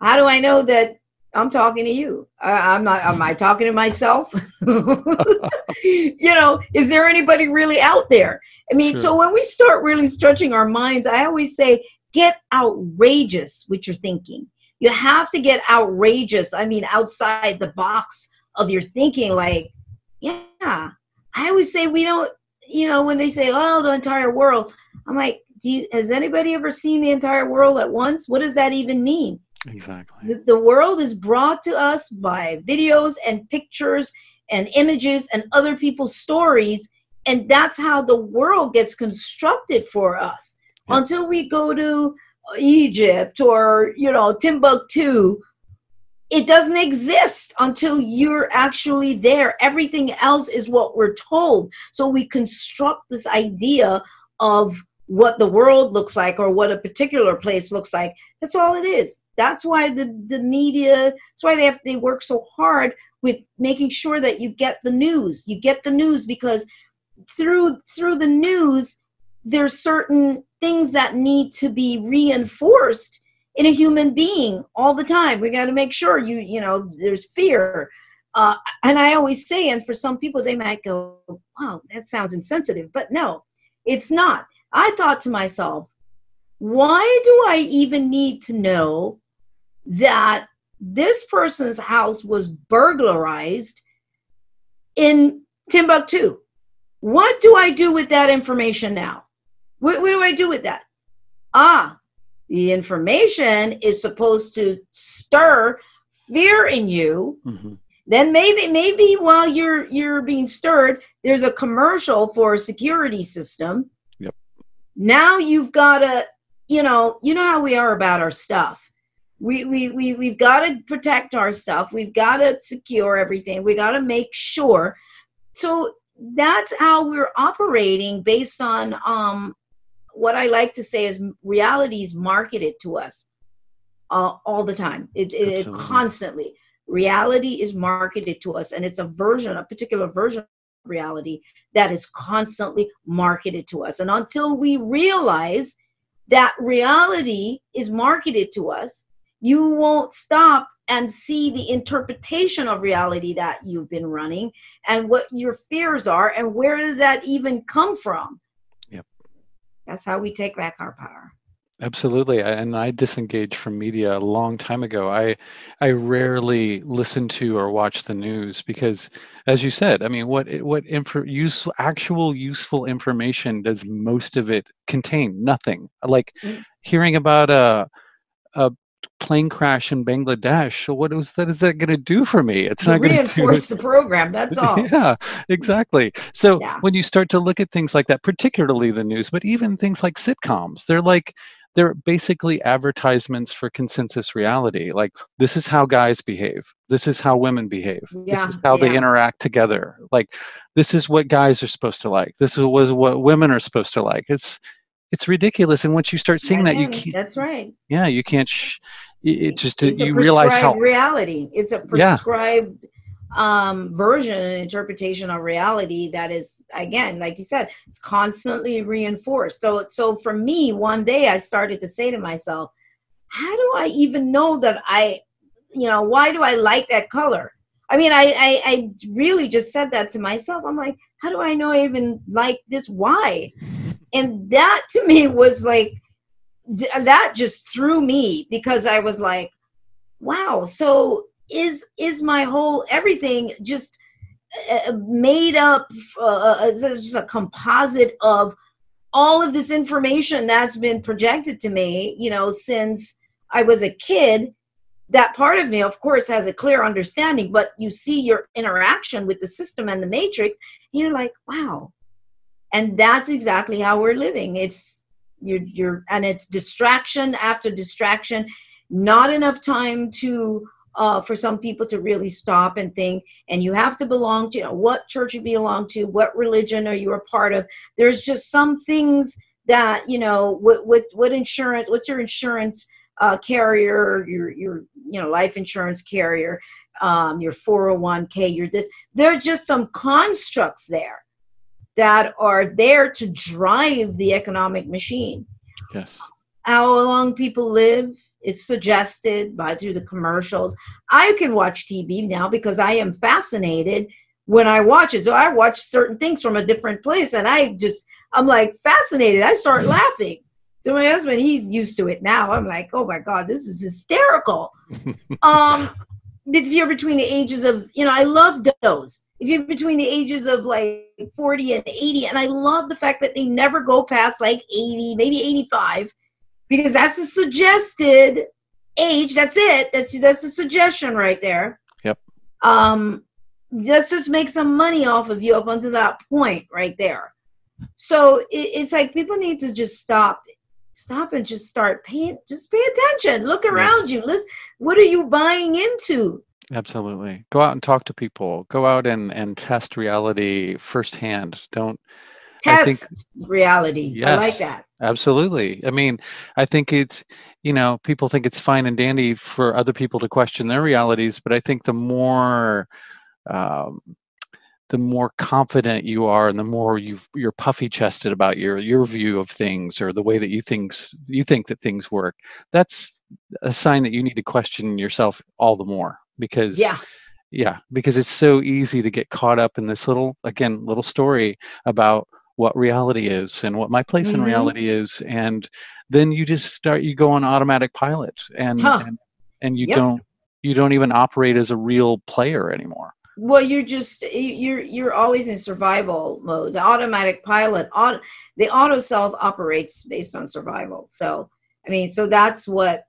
how do I know that I'm talking to you? Am I talking to myself? You know, is there anybody really out there? I mean, Sure. So when we start really stretching our minds, I always say, get outrageous with your thinking. You have to get outrageous. I mean, outside the box of your thinking. Like, yeah, I always say we don't, you know, when they say, oh, the entire world, I'm like, has anybody ever seen the entire world at once? What does that even mean? Exactly. The world is brought to us by videos and pictures and images and other people's stories. And that's how the world gets constructed for us. Yep. Until we go to Egypt or, you know, Timbuktu, it doesn't exist until you're actually there. Everything else is what we're told. So we construct this idea of what the world looks like or what a particular place looks like. That's all it is. That's why the media, that's why they work so hard with making sure that you get the news. You get the news because through the news, there's certain things that need to be reinforced in a human being all the time. We got to make sure you know, there's fear. And I always say, and for some people, they might go, wow, that sounds insensitive. But no, it's not. I thought to myself, why do I even need to know that this person's house was burglarized in Timbuktu? What do I do with that information now? What do I do with that? The information is supposed to stir fear in you. Mm-hmm. Then maybe while you're being stirred, there's a commercial for a security system. Yep. Now you've got to, you know how we are about our stuff. We've got to protect our stuff. We've got to secure everything. We got to make sure. So that's how we're operating based on what I like to say is reality is marketed to us all the time. It constantly. Reality is marketed to us, and it's a particular version of reality that is constantly marketed to us. And until we realize that reality is marketed to us, you won't stop and see the interpretation of reality that you've been running and what your fears are and where does that even come from. Yep. That's how we take back our power. Absolutely. And I disengaged from media a long time ago. I rarely listen to or watch the news because, as you said, I mean, actual useful information does most of it contain? Nothing. Like hearing about a plane crash in Bangladesh. So what is that going to do for me? It's not going to reinforce the program. That's all. Yeah, exactly. So when you start to look at things like that, particularly the news, but even things like sitcoms, they're basically advertisements for consensus reality. Like, this is how guys behave. This is how women behave. This is how they interact together. Like, this is what guys are supposed to like. This is what women are supposed to like. It's ridiculous. And once you start seeing that, you can't. That's right. Yeah, you can't. It's you realize how reality. It's a prescribed version and interpretation of reality that is, again, like you said, it's constantly reinforced. So for me, one day I started to say to myself, how do I even know that why do I like that color? I mean, I really just said that to myself. I'm like, how do I know I even like this? Why? And that to me was like, that just threw me, because I was like, wow, so is my whole everything just made up, just a composite of all of this information that's been projected to me, since I was a kid. That part of me, of course, has a clear understanding, but you see your interaction with the system and the matrix, and you're like, wow. And that's exactly how we're living. It's and it's distraction after distraction, not enough time to for some people to really stop and think. And you have to belong to, what church you belong to, what religion are you a part of. There's just some things that, what insurance, what's your insurance carrier, your life insurance carrier, your 401k, your this. There are just some constructs there that are there to drive the economic machine. Yes. How long people live, it's suggested through the commercials. I can watch TV now because I am fascinated when I watch it. So I watch certain things from a different place, and I'm like fascinated. I start laughing. So my husband, he's used to it now. I'm like, oh my God, this is hysterical. If you're between the ages of, I love those. If you're between the ages of like 40 and 80, and I love the fact that they never go past like 80, maybe 85, because that's a suggested age. That's it. That's a suggestion right there. Yep. Let's just make some money off of you up until that point right there. So it's like people need to just stop and just pay attention. Look around you. What are you buying into? Absolutely. Go out and talk to people. Go out and test reality firsthand. Don't test reality. Yes, I like that. Absolutely. I mean, I think it's, people think it's fine and dandy for other people to question their realities, but I think the more confident you are, and the more you're puffy chested about your view of things, or the way that you think that things work, that's a sign that you need to question yourself all the more, because because it's so easy to get caught up in this little story about what reality is and what my place in reality is, and then you go on automatic pilot, and you don't even operate as a real player anymore. Well, you're always in survival mode. The automatic pilot, the auto self operates based on survival. So, I mean, so that's what,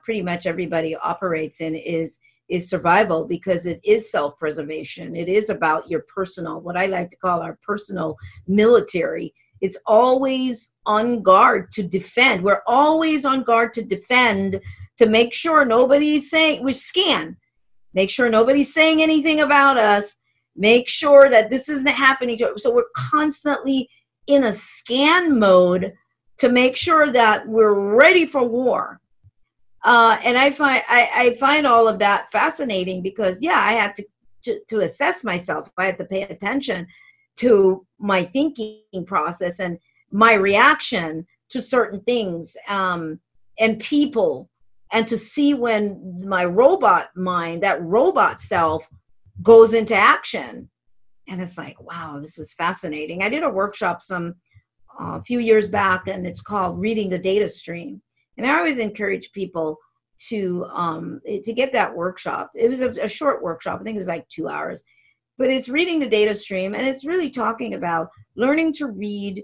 pretty much everybody operates in is survival, because it is self-preservation. It is about your personal, what I like to call our personal military. It's always on guard to defend. We're always on guard to defend, to make sure nobody's saying, we scan. Make sure nobody's saying anything about us. Make sure that this isn't happening to us. So we're constantly in a scan mode to make sure that we're ready for war. And I find all of that fascinating, because I had to assess myself. I had to pay attention to my thinking process and my reaction to certain things, and people. And to see when my robot mind, that robot self, goes into action. And it's like, wow, this is fascinating. I did a workshop a few years back, and it's called Reading the Data Stream. And I always encourage people to get that workshop. It was a short workshop. I think it was like 2 hours. But it's reading the data stream, and it's really talking about learning to read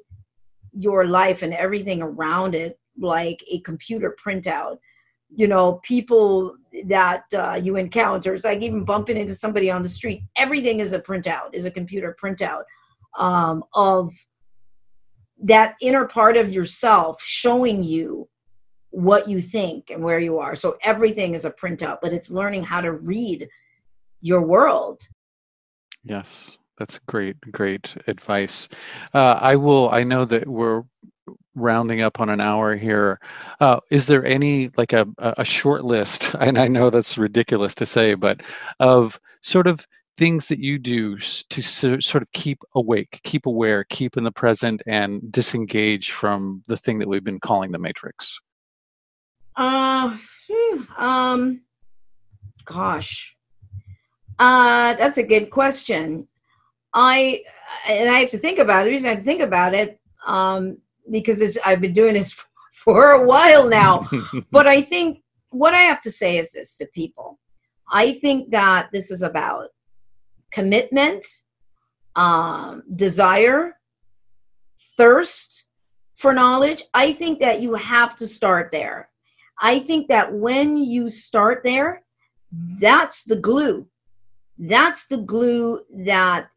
your life and everything around it like a computer printout. People that you encounter, it's like even bumping into somebody on the street. Everything is a computer printout of that inner part of yourself, showing you what you think and where you are. So everything is a printout, but it's learning how to read your world. Yes, that's great advice. I know that we're rounding up on an hour here. Is there any, like a short list, and I know that's ridiculous to say, but of sort of things that you do to sort of keep awake, keep aware, keep in the present, and disengage from the thing that we've been calling the matrix? Phew, gosh, that's a good question. I I have to think about it. The reason I have to think about it, because I've been doing this for a while now. But I think what I have to say is this to people. I think that this is about commitment, desire, thirst for knowledge. I think that you have to start there. I think that when you start there, that's the glue. That's the glue that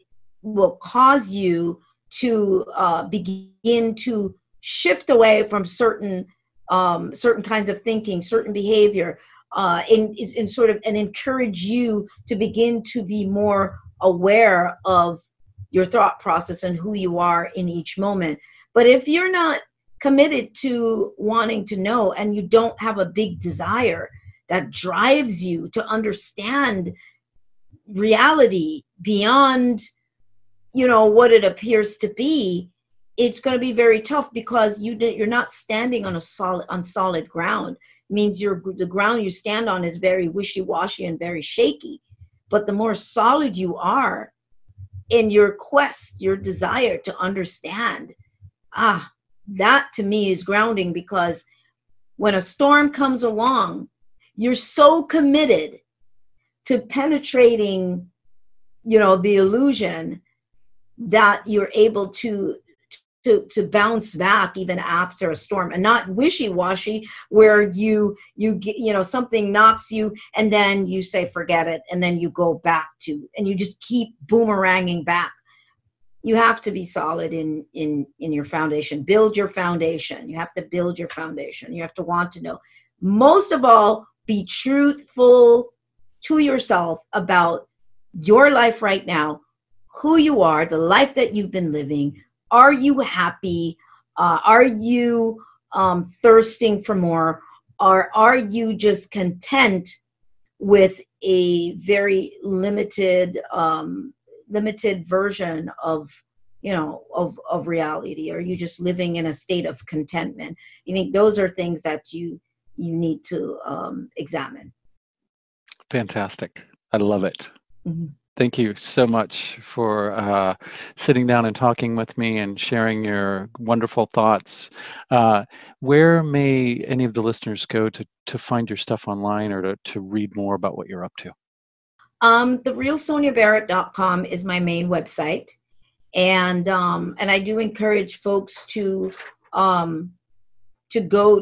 will cause you to begin to shift away from certain kinds of thinking, certain behavior, in sort of, and encourage you to begin to be more aware of your thought process and who you are in each moment. But if you're not committed to wanting to know, and you don't have a big desire that drives you to understand reality beyond, what it appears to be, it's going to be very tough, because you're not standing on solid ground. It means the ground you stand on is very wishy-washy and very shaky. But the more solid you are in your quest, your desire to understand, that to me is grounding, because when a storm comes along, you're so committed to penetrating, the illusion, that you're able to bounce back even after a storm, and not wishy-washy where you get, something knocks you and then you say forget it, and then you go back to, and you just keep boomeranging back. You have to be solid in your foundation. Build your foundation. You have to build your foundation. You have to want to know. Most of all, be truthful to yourself about your life right now, who you are, the life that you've been living. Are you happy? Are you thirsting for more? Or are you just content with a very limited version of reality? Are you just living in a state of contentment? I think those are things that you need to examine. Fantastic. I love it. Mm-hmm. Thank you so much for sitting down and talking with me and sharing your wonderful thoughts. Where may any of the listeners go to find your stuff online, or to read more about what you're up to? TheRealSoniaBarrett.com is my main website. And I do encourage folks to go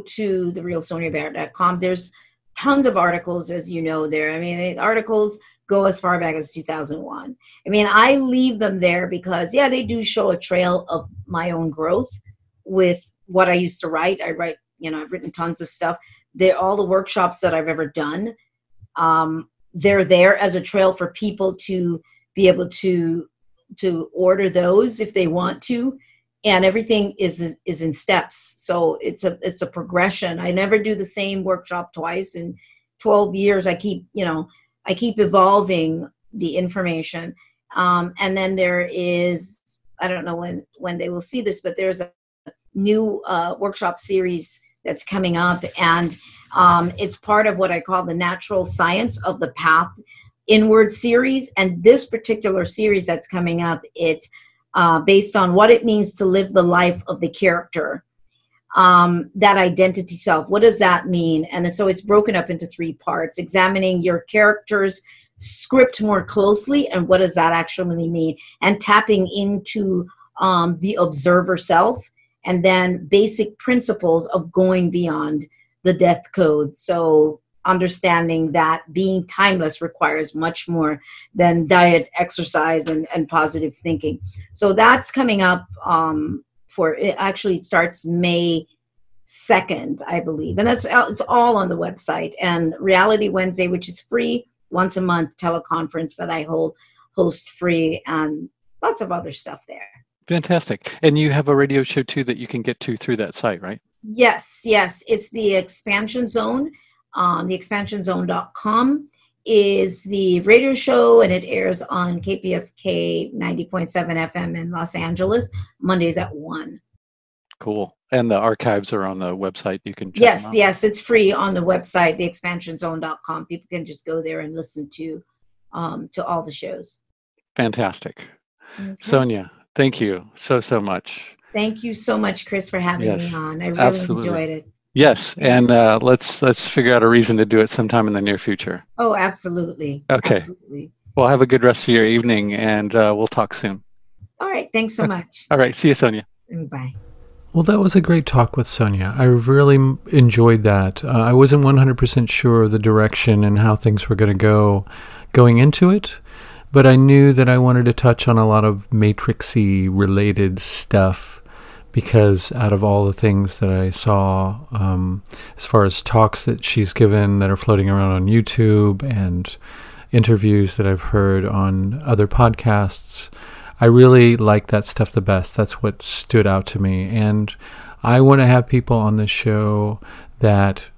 to TheRealSoniaBarrett.com. There's tons of articles, as you know, there. I mean, the articles go as far back as 2001. I mean, I leave them there because, they do show a trail of my own growth with what I used to write. I've written tons of stuff. All the workshops that I've ever done, they're there as a trail for people to be able to order those if they want to. And everything is in steps. So it's a progression. I never do the same workshop twice. In 12 years, I keep evolving the information. And then there is, I don't know when they will see this, but there's a new workshop series that's coming up. And it's part of what I call the Natural Science of the Path Inward series. And this particular series that's coming up, it's based on what it means to live the life of the character, that identity self. What does that mean? And so it's broken up into 3 parts: examining your character's script more closely, and what does that actually mean, and tapping into the observer self, and then basic principles of going beyond the death code. So understanding that being timeless requires much more than diet, exercise, and positive thinking. So that's coming up it actually starts May 2nd, I believe. And it's all on the website. And Reality Wednesday, which is free, once a month teleconference that I host free, and lots of other stuff there. Fantastic. And you have a radio show too that you can get to through that site, right? Yes. It's the Expansion Zone. TheExpansionZone.com is the radio show, and it airs on KPFK 90.7 FM in Los Angeles, Mondays at 1. Cool. And the archives are on the website. You can check Yes, them out. yes, it's free on the website, theexpansionzone.com. People can just go there and listen to all the shows. Fantastic. Okay. Sonia, thank you so much. Thank you so much, Chris, for having me on. I really absolutely. enjoyed it. Yes, and let's figure out a reason to do it sometime in the near future. Oh, absolutely. Okay. Absolutely. Well, have a good rest of your evening, and we'll talk soon. All right. Thanks so much. All right. See you, Sonia. Bye. Well, that was a great talk with Sonia. I really enjoyed that. I wasn't 100% sure of the direction and how things were going to go going into it, but I knew that I wanted to touch on a lot of matrixy related stuff, because out of all the things that I saw, as far as talks that she's given that are floating around on YouTube and interviews that I've heard on other podcasts, I really like that stuff the best. That's what stood out to me. And I want to have people on the show that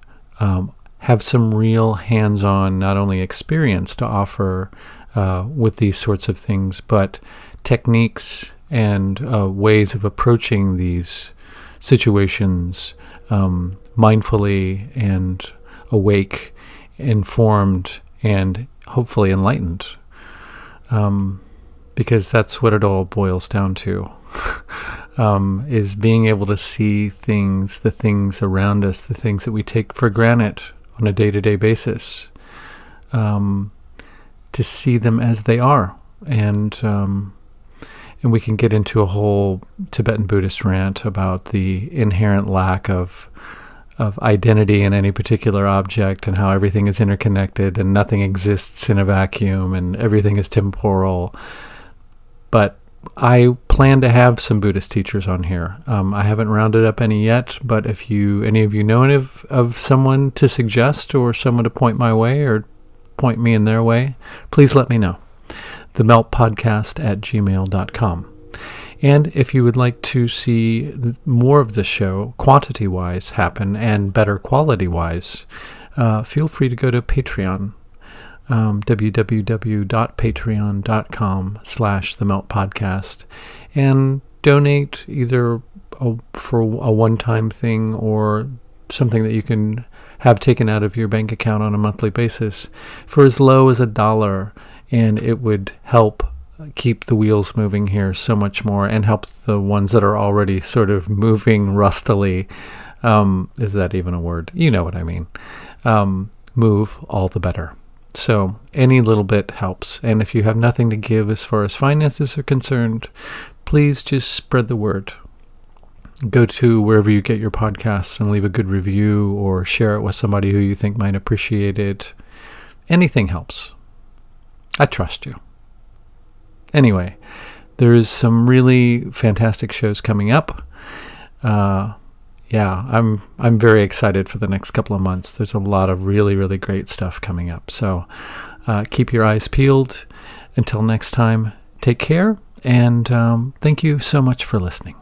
have some real hands-on, not only experience to offer with these sorts of things, but techniques and ways of approaching these situations mindfully and awake, informed, and hopefully enlightened. Because that's what it all boils down to, is being able to see things, the things around us, the things that we take for granted on a day-to-day basis, to see them as they are. And we can get into a whole Tibetan Buddhist rant about the inherent lack of identity in any particular object, and how everything is interconnected and nothing exists in a vacuum and everything is temporal. But I plan to have some Buddhist teachers on here. I haven't rounded up any yet, but if any of you know of someone to suggest, or someone to point my way or point me in their way, please let me know. themeltpodcast@gmail.com. And if you would like to see more of the show, quantity-wise, happen, and better quality-wise, feel free to go to Patreon. www.patreon.com/themeltpodcast, and donate either for a one-time thing or something that you can have taken out of your bank account on a monthly basis for as low as $1, and it would help keep the wheels moving here so much more, and help the ones that are already sort of moving rustily. Is that even a word? You know what I mean. Move all the better. So any little bit helps. And if you have nothing to give as far as finances are concerned, please just spread the word. Go to wherever you get your podcasts and leave a good review, or share it with somebody who you think might appreciate it. Anything helps. I trust you. Anyway, there's some really fantastic shows coming up. Yeah, I'm very excited for the next couple of months. There's a lot of really, really great stuff coming up. So keep your eyes peeled. Until next time, take care, and thank you so much for listening.